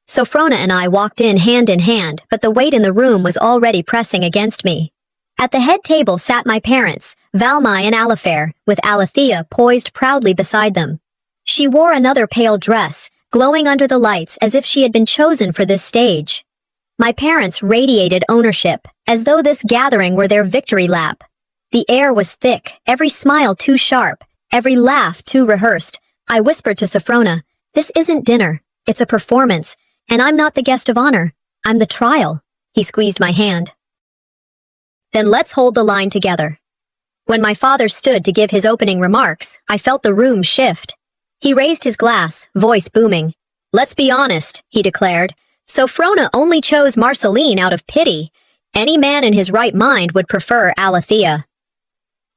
Sophrona and I walked in hand, but the weight in the room was already pressing against me. At the head table sat my parents, Valmai and Alifair, with Alethea poised proudly beside them. She wore another pale dress, glowing under the lights as if she had been chosen for this stage. My parents radiated ownership, as though this gathering were their victory lap. The air was thick, every smile too sharp, every laugh too rehearsed. I whispered to Sophrona, "This isn't dinner, it's a performance, and I'm not the guest of honor, I'm the trial." He squeezed my hand. "Then let's hold the line together." When my father stood to give his opening remarks, I felt the room shift. He raised his glass, voice booming. "Let's be honest," he declared. "Sophrona only chose Marceline out of pity. Any man in his right mind would prefer Alethea."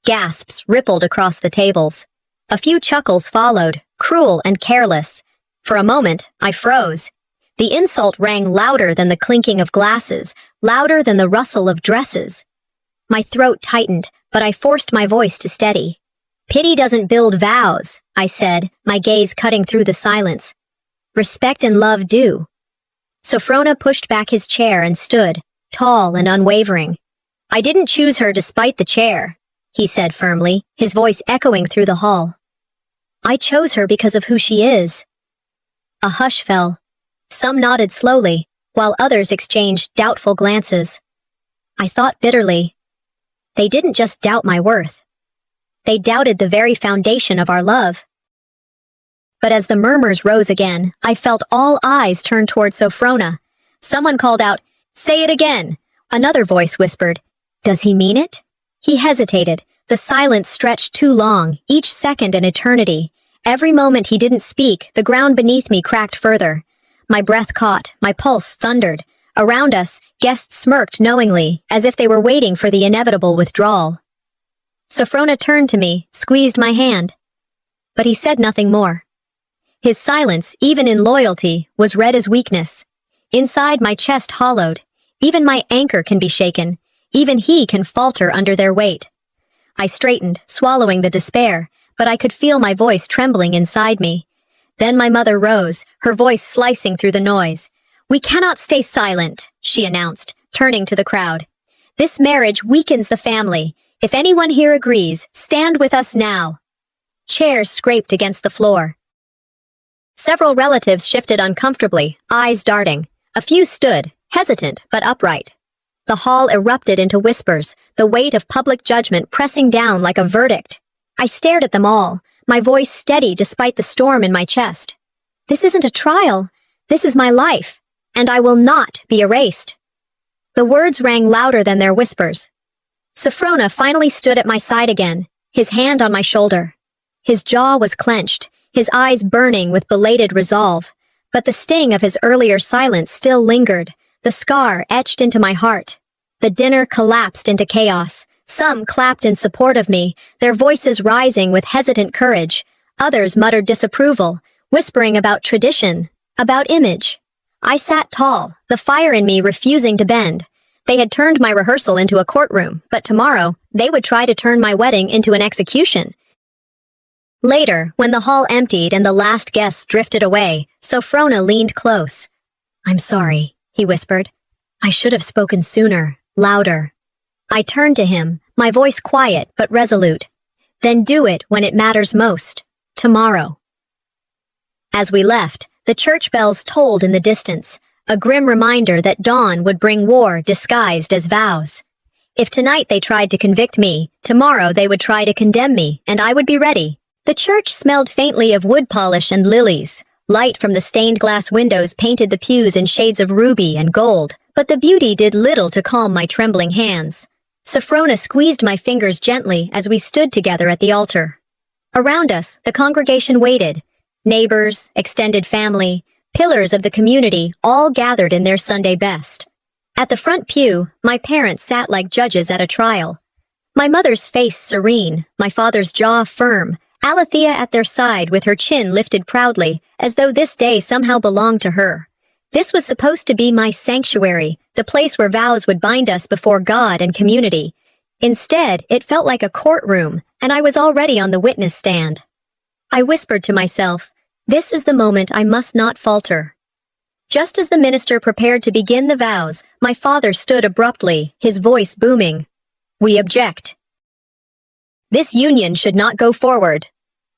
Gasps rippled across the tables. A few chuckles followed, cruel and careless. For a moment, I froze. The insult rang louder than the clinking of glasses, louder than the rustle of dresses. My throat tightened, but I forced my voice to steady. "Pity doesn't build vows," I said, my gaze cutting through the silence. "Respect and love do." Sophrona pushed back his chair and stood, tall and unwavering. "I didn't choose her despite the chair," he said firmly, his voice echoing through the hall. "I chose her because of who she is." A hush fell. Some nodded slowly, while others exchanged doubtful glances. I thought bitterly. They didn't just doubt my worth. They doubted the very foundation of our love. But as the murmurs rose again, I felt all eyes turn toward Sophrona. Someone called out, "Say it again!" Another voice whispered, "Does he mean it?" He hesitated. The silence stretched too long, each second an eternity. Every moment he didn't speak, the ground beneath me cracked further. My breath caught, my pulse thundered. Around us, guests smirked knowingly, as if they were waiting for the inevitable withdrawal. Sophrona turned to me, squeezed my hand. But he said nothing more. His silence, even in loyalty, was red as weakness. Inside my chest hollowed. Even my anchor can be shaken. Even he can falter under their weight. I straightened, swallowing the despair, but I could feel my voice trembling inside me. Then my mother rose, her voice slicing through the noise. "We cannot stay silent," she announced, turning to the crowd. "This marriage weakens the family. If anyone here agrees, stand with us now." Chairs scraped against the floor. Several relatives shifted uncomfortably, eyes darting. A few stood, hesitant but upright. The hall erupted into whispers, the weight of public judgment pressing down like a verdict. I stared at them all, my voice steady despite the storm in my chest. "This isn't a trial. This is my life, and I will not be erased." The words rang louder than their whispers. Sophrona finally stood at my side again, his hand on my shoulder. His jaw was clenched, his eyes burning with belated resolve, but the sting of his earlier silence still lingered, the scar etched into my heart. The dinner collapsed into chaos. Some clapped in support of me, their voices rising with hesitant courage. Others muttered disapproval, whispering about tradition, about image. I sat tall, the fire in me refusing to bend. They had turned my rehearsal into a courtroom, but tomorrow, they would try to turn my wedding into an execution. Later, when the hall emptied and the last guests drifted away, Sophrona leaned close. "I'm sorry," he whispered. "I should have spoken sooner, louder." I turned to him, my voice quiet but resolute. "Then do it when it matters most. Tomorrow." As we left, the church bells tolled in the distance, a grim reminder that dawn would bring war disguised as vows. If tonight they tried to convict me, tomorrow they would try to condemn me, and I would be ready. The church smelled faintly of wood polish and lilies. Light from the stained glass windows painted the pews in shades of ruby and gold, but the beauty did little to calm my trembling hands. Sophrona squeezed my fingers gently as we stood together at the altar. Around us, the congregation waited. Neighbors, extended family, pillars of the community, all gathered in their Sunday best. At the front pew, my parents sat like judges at a trial. My mother's face serene, my father's jaw firm, Alethea at their side with her chin lifted proudly, as though this day somehow belonged to her. This was supposed to be my sanctuary, the place where vows would bind us before God and community. Instead, it felt like a courtroom, and I was already on the witness stand. I whispered to myself, "This is the moment I must not falter." Just as the minister prepared to begin the vows, my father stood abruptly, his voice booming. "We object. This union should not go forward."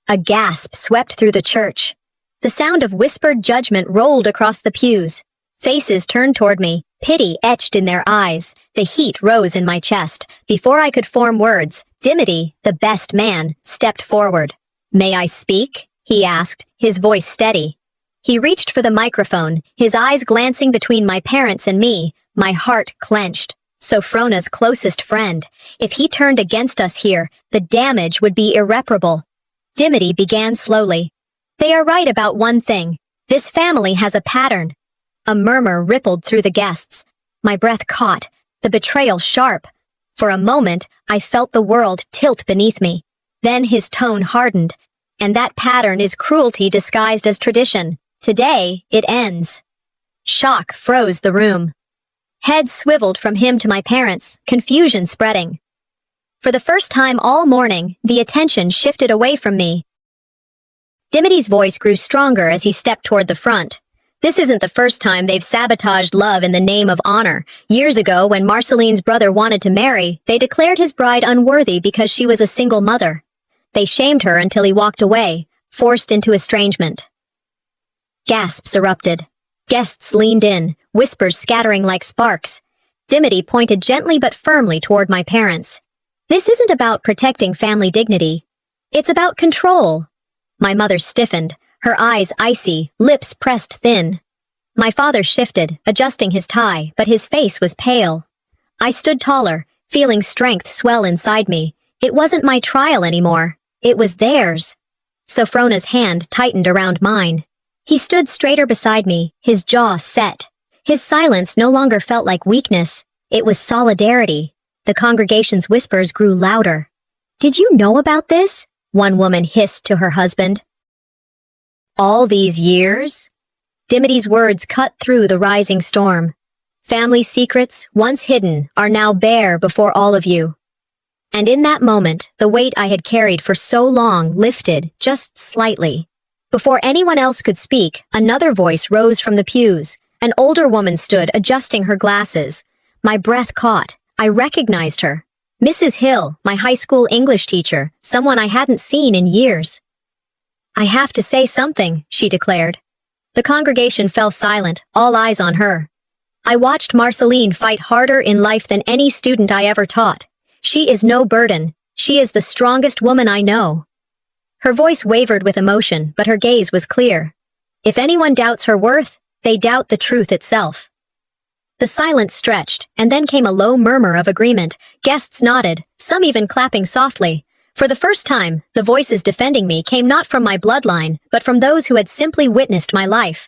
A gasp swept through the church. The sound of whispered judgment rolled across the pews. Faces turned toward me, pity etched in their eyes. The heat rose in my chest. Before I could form words, Dimity, the best man, stepped forward. "May I speak?" he asked, his voice steady. He reached for the microphone, his eyes glancing between my parents and me. My heart clenched. Sophrona's closest friend. If he turned against us here, the damage would be irreparable. Dimity began slowly. "They are right about one thing. This family has a pattern." A murmur rippled through the guests. My breath caught, the betrayal sharp. For a moment, I felt the world tilt beneath me. Then his tone hardened. "And that pattern is cruelty disguised as tradition. Today, it ends." Shock froze the room. Heads swiveled from him to my parents, confusion spreading. For the first time all morning, the attention shifted away from me. Dimity's voice grew stronger as he stepped toward the front. "This isn't the first time they've sabotaged love in the name of honor. Years ago, when Marceline's brother wanted to marry, they declared his bride unworthy because she was a single mother. They shamed her until he walked away, forced into estrangement." Gasps erupted. Guests leaned in, whispers scattering like sparks. Dimity pointed gently but firmly toward my parents. "This isn't about protecting family dignity. It's about control." My mother stiffened, her eyes icy, lips pressed thin. My father shifted, adjusting his tie, but his face was pale. I stood taller, feeling strength swell inside me. It wasn't my trial anymore. It was theirs. Sophrona's hand tightened around mine. He stood straighter beside me, his jaw set. His silence no longer felt like weakness. It was solidarity. The congregation's whispers grew louder. "Did you know about this?" one woman hissed to her husband. "All these years?" Dimity's words cut through the rising storm. "Family secrets, once hidden, are now bare before all of you." And in that moment, the weight I had carried for so long lifted, just slightly. Before anyone else could speak, another voice rose from the pews. An older woman stood, adjusting her glasses. My breath caught. I recognized her. Mrs. Hill, my high school English teacher, someone I hadn't seen in years. "I have to say something," she declared. The congregation fell silent, all eyes on her. I watched Marceline fight harder in life than any student I ever taught. She is no burden. She is the strongest woman I know. Her voice wavered with emotion, but her gaze was clear. If anyone doubts her worth, they doubt the truth itself. The silence stretched, and then came a low murmur of agreement. Guests nodded, some even clapping softly. For the first time, the voices defending me came not from my bloodline, but from those who had simply witnessed my life.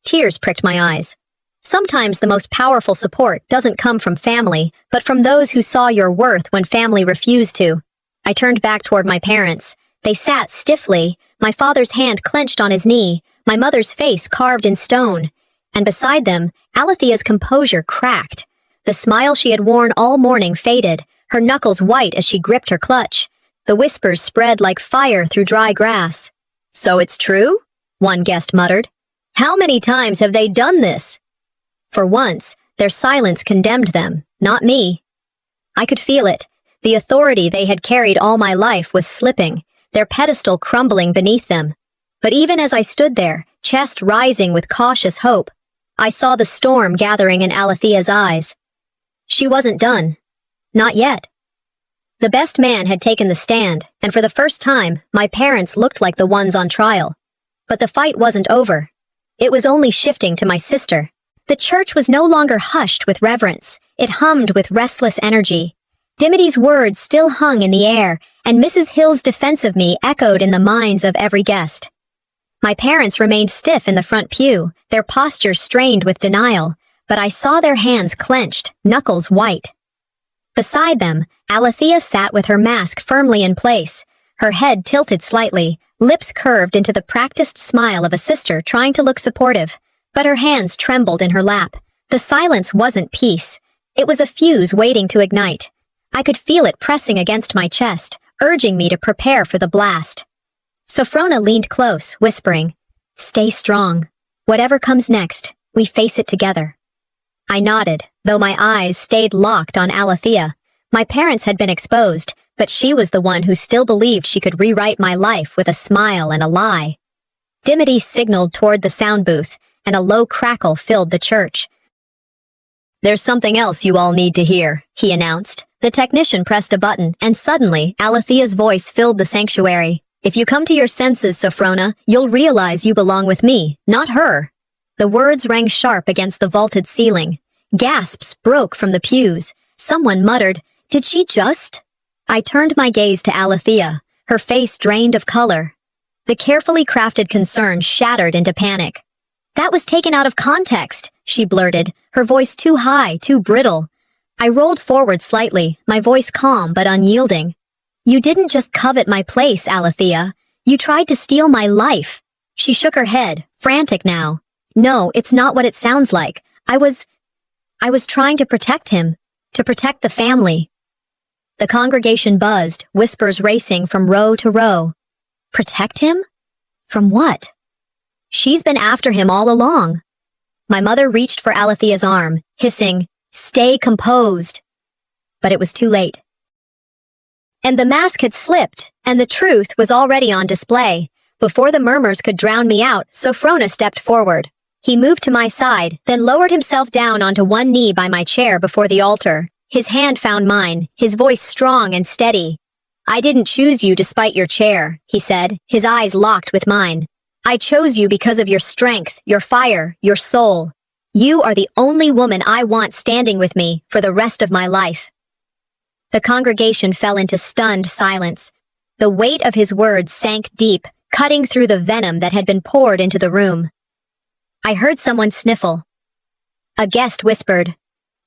Tears pricked my eyes. Sometimes the most powerful support doesn't come from family, but from those who saw your worth when family refused to. I turned back toward my parents. They sat stiffly, my father's hand clenched on his knee, my mother's face carved in stone. And beside them, Alethea's composure cracked. The smile she had worn all morning faded, her knuckles white as she gripped her clutch. The whispers spread like fire through dry grass. "So it's true?" one guest muttered. "How many times have they done this?" For once, their silence condemned them, not me. I could feel it. The authority they had carried all my life was slipping, their pedestal crumbling beneath them. But even as I stood there, chest rising with cautious hope, I saw the storm gathering in Alethea's eyes. She wasn't done. Not yet. The best man had taken the stand, and for the first time, my parents looked like the ones on trial. But the fight wasn't over. It was only shifting to my sister. The church was no longer hushed with reverence. It hummed with restless energy. Dimity's words still hung in the air, and Mrs. Hill's defense of me echoed in the minds of every guest. My parents remained stiff in the front pew, their posture strained with denial, but I saw their hands clenched, knuckles white. Beside them, Alethea sat with her mask firmly in place, her head tilted slightly, lips curved into the practiced smile of a sister trying to look supportive, but her hands trembled in her lap. The silence wasn't peace. It was a fuse waiting to ignite. I could feel it pressing against my chest, urging me to prepare for the blast. Sophrona leaned close, whispering, "Stay strong. Whatever comes next, we face it together." I nodded, though my eyes stayed locked on Alethea. My parents had been exposed, but she was the one who still believed she could rewrite my life with a smile and a lie. Dimity signaled toward the sound booth, and a low crackle filled the church. "There's something else you all need to hear," he announced. The technician pressed a button, and suddenly, Alethea's voice filled the sanctuary. "If you come to your senses, Sophrona, you'll realize you belong with me, not her." The words rang sharp against the vaulted ceiling. Gasps broke from the pews. Someone muttered, "Did she just?" I turned my gaze to Alethea, her face drained of color. The carefully crafted concern shattered into panic. "That was taken out of context," she blurted, her voice too high, too brittle. I rolled forward slightly, my voice calm but unyielding. "You didn't just covet my place, Alethea. You tried to steal my life." She shook her head, frantic now. "No, it's not what it sounds like. I was trying to protect him, to protect the family." The congregation buzzed, whispers racing from row to row. Protect him? From what? "She's been after him all along." My mother reached for Alethea's arm, hissing, "Stay composed." But it was too late. And the mask had slipped, and the truth was already on display. Before the murmurs could drown me out, Sophrona stepped forward. He moved to my side, then lowered himself down onto one knee by my chair before the altar. His hand found mine, his voice strong and steady. "I didn't choose you despite your chair," he said, his eyes locked with mine. "I chose you because of your strength, your fire, your soul. You are the only woman I want standing with me for the rest of my life." The congregation fell into stunned silence. The weight of his words sank deep, cutting through the venom that had been poured into the room. I heard someone sniffle. A guest whispered,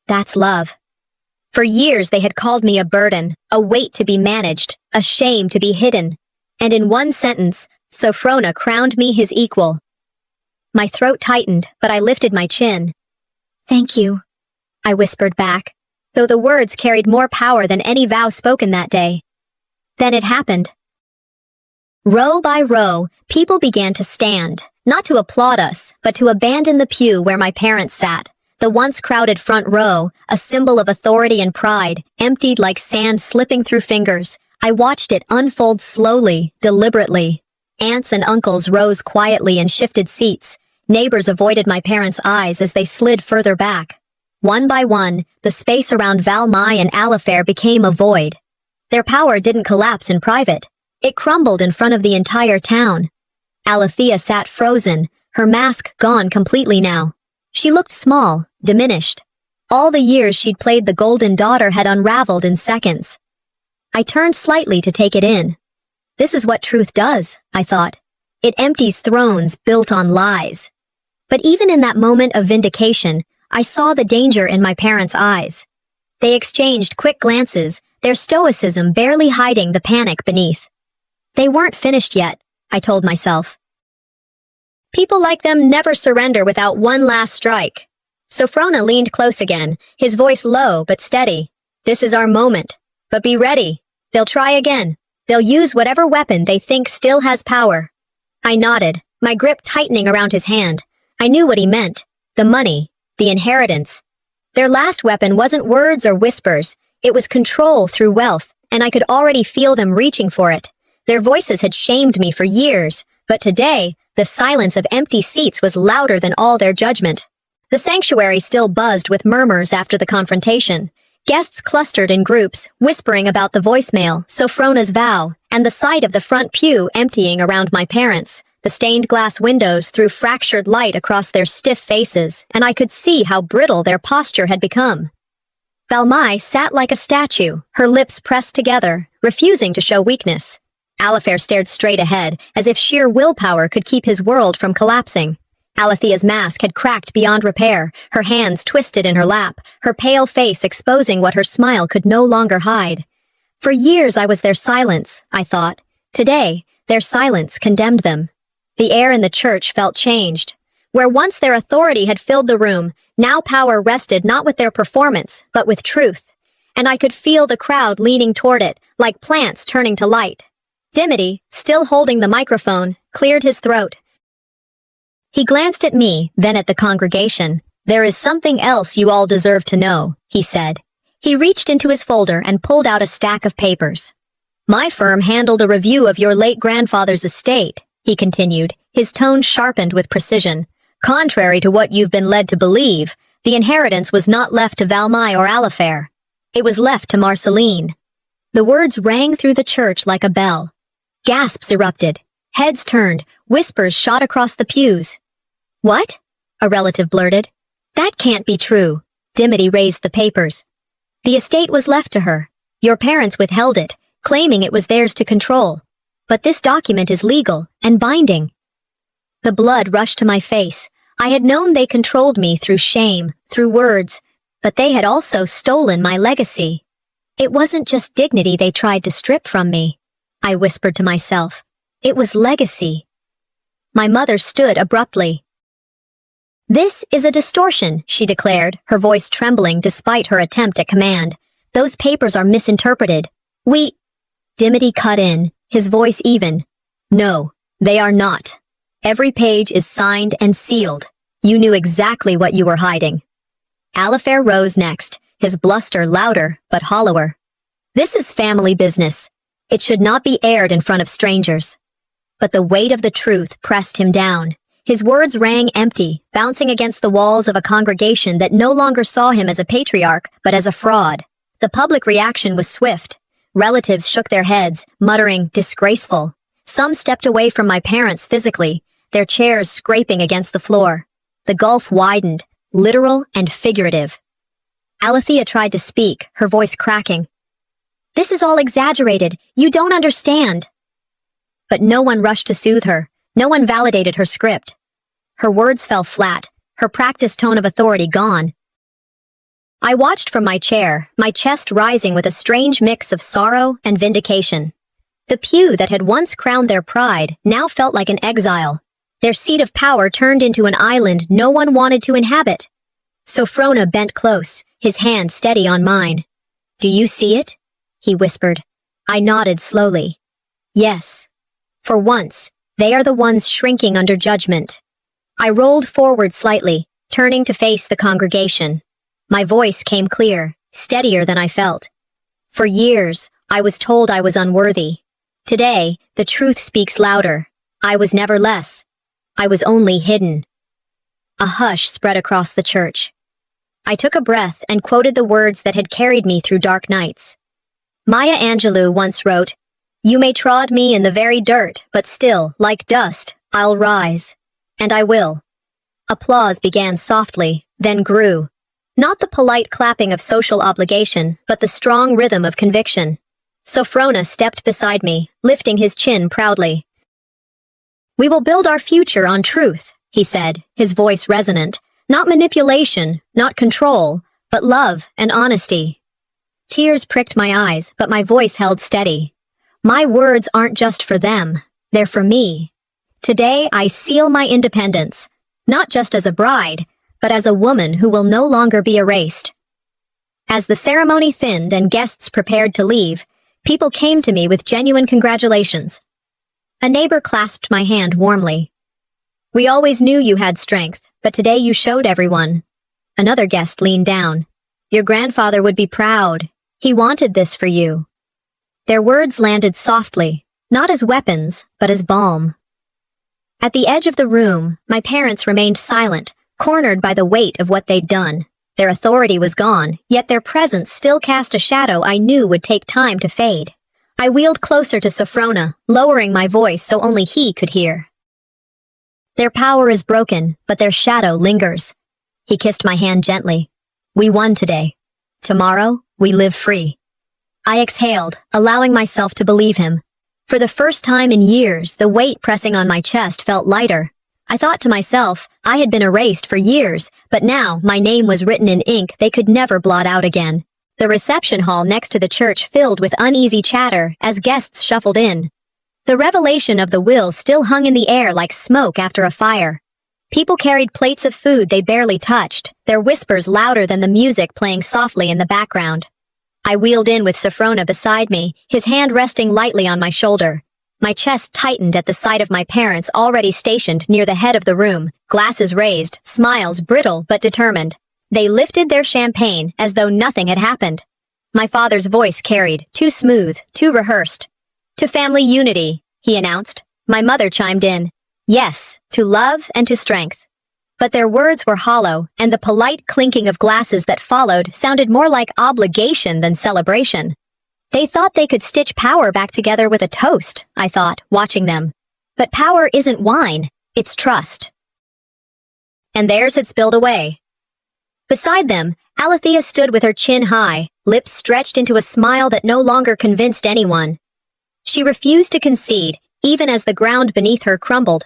"That's love." For years they had called me a burden, a weight to be managed, a shame to be hidden. And in one sentence, Sophrona crowned me his equal. My throat tightened, but I lifted my chin. "Thank you," I whispered back, though the words carried more power than any vow spoken that day. Then it happened. Row by row, people began to stand, not to applaud us, but to abandon the pew where my parents sat. The once crowded front row, a symbol of authority and pride, emptied like sand slipping through fingers. I watched it unfold slowly, deliberately. Aunts and uncles rose quietly and shifted seats. Neighbors avoided my parents' eyes as they slid further back. One by one, the space around Valmy and Alifair became a void. Their power didn't collapse in private. It crumbled in front of the entire town. Alethea sat frozen, her mask gone completely now. She looked small, diminished. All the years she'd played the golden daughter had unraveled in seconds. I turned slightly to take it in. This is what truth does, I thought. It empties thrones built on lies. But even in that moment of vindication, I saw the danger in my parents' eyes. They exchanged quick glances, their stoicism barely hiding the panic beneath. They weren't finished yet, I told myself. People like them never surrender without one last strike. Sophrona leaned close again, his voice low but steady. "This is our moment. But be ready. They'll try again. They'll use whatever weapon they think still has power." I nodded, my grip tightening around his hand. I knew what he meant. The money, the inheritance. Their last weapon wasn't words or whispers. It was control through wealth, and I could already feel them reaching for it. Their voices had shamed me for years, but today, the silence of empty seats was louder than all their judgment. The sanctuary still buzzed with murmurs after the confrontation. Guests clustered in groups, whispering about the voicemail, Sophrona's vow, and the sight of the front pew emptying around my parents. The stained glass windows threw fractured light across their stiff faces, and I could see how brittle their posture had become. Valmy sat like a statue, her lips pressed together, refusing to show weakness. Alifair stared straight ahead, as if sheer willpower could keep his world from collapsing. Alethea's mask had cracked beyond repair, her hands twisted in her lap, her pale face exposing what her smile could no longer hide. For years I was their silence, I thought. Today, their silence condemned them. The air in the church felt changed. Where once their authority had filled the room, now power rested not with their performance, but with truth. And I could feel the crowd leaning toward it, like plants turning to light. Dimity, still holding the microphone, cleared his throat. He glanced at me, then at the congregation. "There is something else you all deserve to know," he said. He reached into his folder and pulled out a stack of papers. "My firm handled a review of your late grandfather's estate," he continued, his tone sharpened with precision. "Contrary to what you've been led to believe, the inheritance was not left to Valmy or Alifair. It was left to Marceline." The words rang through the church like a bell. Gasps erupted. Heads turned. Whispers shot across the pews. "What?" a relative blurted. "That can't be true." Dimity raised the papers. "The estate was left to her. Your parents withheld it, claiming it was theirs to control. But this document is legal and binding." The blood rushed to my face. I had known they controlled me through shame, through words, but they had also stolen my legacy. It wasn't just dignity they tried to strip from me, I whispered to myself. It was legacy. My mother stood abruptly. "This is a distortion," she declared, her voice trembling despite her attempt at command. "Those papers are misinterpreted. Dimity cut in, his voice even. "No, they are not. Every page is signed and sealed. You knew exactly what you were hiding." Alifair rose next, his bluster louder but hollower. "This is family business. It should not be aired in front of strangers." But the weight of the truth pressed him down. His words rang empty, bouncing against the walls of a congregation that no longer saw him as a patriarch, but as a fraud. The public reaction was swift. Relatives shook their heads, muttering, "Disgraceful." Some stepped away from my parents physically, their chairs scraping against the floor. The gulf widened, literal and figurative. Alethea tried to speak, her voice cracking. "This is all exaggerated. You don't understand." But no one rushed to soothe her. No one validated her script. Her words fell flat, her practiced tone of authority gone. I watched from my chair, my chest rising with a strange mix of sorrow and vindication. The pew that had once crowned their pride now felt like an exile. Their seat of power turned into an island no one wanted to inhabit. Sophrona bent close, his hand steady on mine. "Do you see it?" he whispered. I nodded slowly. "Yes. For once, they are the ones shrinking under judgment." I rolled forward slightly, turning to face the congregation. My voice came clear, steadier than I felt. For years, I was told I was unworthy. Today, the truth speaks louder. I was never less. I was only hidden. A hush spread across the church. I took a breath and quoted the words that had carried me through dark nights. Maya Angelou once wrote, "You may trod me in the very dirt, but still, like dust, I'll rise." And I will. Applause began softly, then grew. Not the polite clapping of social obligation, but the strong rhythm of conviction. Sophrona stepped beside me, lifting his chin proudly. "We will build our future on truth," he said, his voice resonant. "Not manipulation, not control, but love and honesty." Tears pricked my eyes, but my voice held steady. My words aren't just for them, they're for me. Today I seal my independence, not just as a bride, but as a woman who will no longer be erased. As the ceremony thinned and guests prepared to leave, people came to me with genuine congratulations. A neighbor clasped my hand warmly. "We always knew you had strength, but today you showed everyone." Another guest leaned down. "Your grandfather would be proud. He wanted this for you." Their words landed softly, not as weapons, but as balm. At the edge of the room, my parents remained silent, cornered by the weight of what they'd done. Their authority was gone, yet their presence still cast a shadow I knew would take time to fade. I wheeled closer to Sophrona, lowering my voice so only he could hear. "Their power is broken, but their shadow lingers." He kissed my hand gently. "We won today. Tomorrow, we live free." I exhaled, allowing myself to believe him. For the first time in years, the weight pressing on my chest felt lighter. I thought to myself, I had been erased for years, but now my name was written in ink they could never blot out again. The reception hall next to the church filled with uneasy chatter as guests shuffled in. The revelation of the will still hung in the air like smoke after a fire. People carried plates of food they barely touched, their whispers louder than the music playing softly in the background. I wheeled in with Sophrona beside me, his hand resting lightly on my shoulder. My chest tightened at the sight of my parents already stationed near the head of the room, glasses raised, smiles brittle but determined. They lifted their champagne as though nothing had happened. My father's voice carried, too smooth, too rehearsed. "To family unity," he announced. My mother chimed in. "Yes, to love and to strength." But their words were hollow, and the polite clinking of glasses that followed sounded more like obligation than celebration. They thought they could stitch power back together with a toast, I thought, watching them. But power isn't wine, it's trust. And theirs had spilled away. Beside them, Alethea stood with her chin high, lips stretched into a smile that no longer convinced anyone. She refused to concede, even as the ground beneath her crumbled.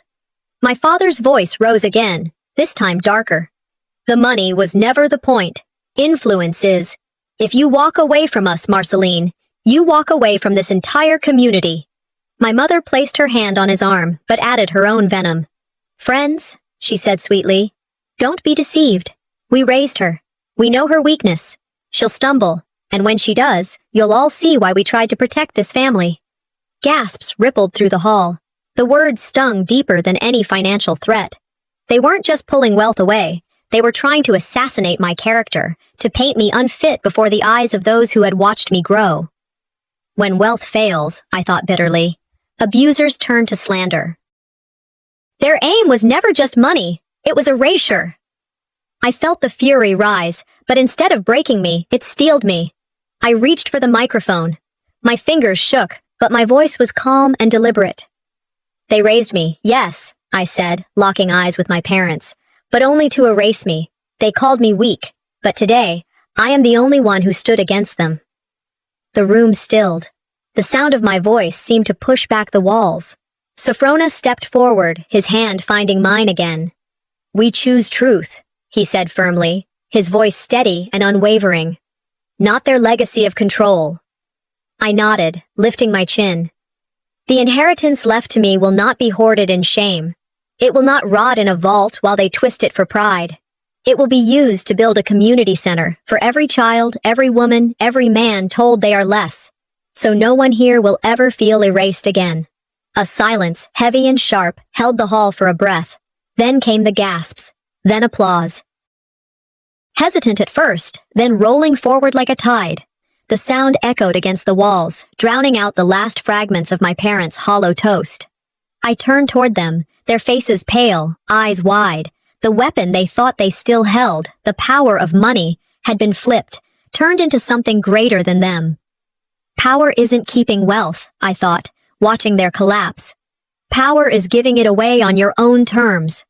My father's voice rose again, this time darker. "The money was never the point. Influence is. If you walk away from us, Marceline, you walk away from this entire community." My mother placed her hand on his arm, but added her own venom. "Friends," she said sweetly, "don't be deceived. We raised her. We know her weakness. She'll stumble, and when she does, you'll all see why we tried to protect this family." Gasps rippled through the hall. The words stung deeper than any financial threat. They weren't just pulling wealth away. They were trying to assassinate my character, to paint me unfit before the eyes of those who had watched me grow. When wealth fails, I thought bitterly, abusers turn to slander. Their aim was never just money, it was erasure. I felt the fury rise, but instead of breaking me, it steeled me. I reached for the microphone. My fingers shook, but my voice was calm and deliberate. "They raised me, yes," I said, locking eyes with my parents, "but only to erase me. They called me weak, but today, I am the only one who stood against them." The room stilled. The sound of my voice seemed to push back the walls. Sophrona stepped forward, his hand finding mine again. "We choose truth," he said firmly, his voice steady and unwavering. "Not their legacy of control." I nodded, lifting my chin. "The inheritance left to me will not be hoarded in shame. It will not rot in a vault while they twist it for pride. It will be used to build a community center for every child, every woman, every man told they are less. So no one here will ever feel erased again." A silence, heavy and sharp, held the hall for a breath. Then came the gasps, then applause. Hesitant at first, then rolling forward like a tide. The sound echoed against the walls, drowning out the last fragments of my parents' hollow toast. I turned toward them, their faces pale, eyes wide. The weapon they thought they still held, the power of money, had been flipped, turned into something greater than them. Power isn't keeping wealth, I thought, watching their collapse. Power is giving it away on your own terms.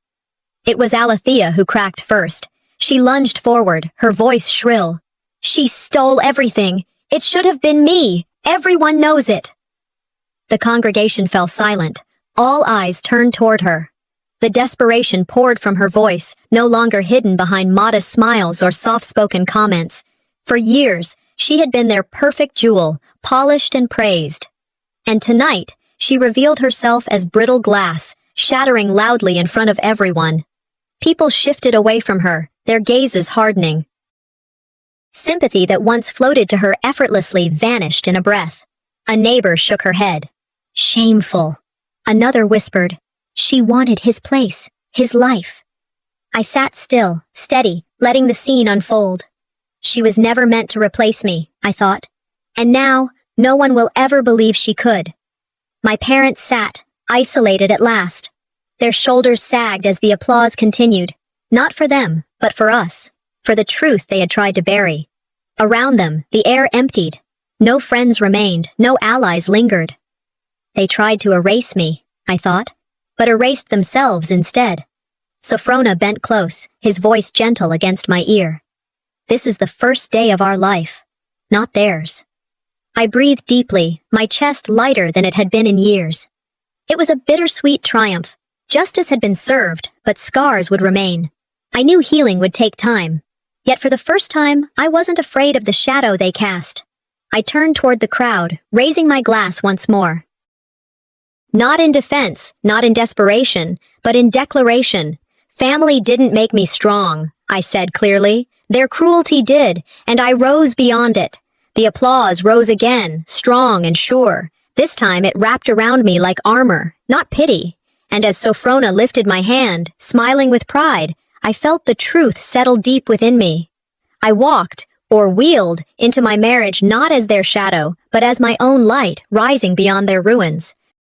It was Alethea who cracked first. She lunged forward, her voice shrill. "She stole everything. It should have been me. Everyone knows it." The congregation fell silent. All eyes turned toward her. The desperation poured from her voice, no longer hidden behind modest smiles or soft-spoken comments. For years, she had been their perfect jewel, polished and praised. And tonight, she revealed herself as brittle glass, shattering loudly in front of everyone. People shifted away from her, their gazes hardening. Sympathy that once floated to her effortlessly vanished in a breath. A neighbor shook her head. "Shameful." Another whispered, "She wanted his place, his life." I sat still, steady, letting the scene unfold. She was never meant to replace me, I thought. And now, no one will ever believe she could. My parents sat, isolated at last. Their shoulders sagged as the applause continued. Not for them, but for us. For the truth they had tried to bury. Around them, the air emptied. No friends remained, no allies lingered. They tried to erase me, I thought, but erased themselves instead. Sophrona bent close, his voice gentle against my ear. "This is the first day of our life, not theirs." I breathed deeply, my chest lighter than it had been in years. It was a bittersweet triumph, Justice had been served, but scars would remain. I knew healing would take time. Yet for the first time, I wasn't afraid of the shadow they cast. I turned toward the crowd, raising my glass once more. Not in defense, not in desperation, but in declaration. Family didn't make me strong, I said clearly. Their cruelty did, and I rose beyond it. The applause rose again, strong and sure. This time it wrapped around me like armor, not pity. And as Sophrona lifted my hand, smiling with pride, I felt the truth settle deep within me. I walked, or wheeled, into my marriage not as their shadow, but as my own light rising beyond their ruins.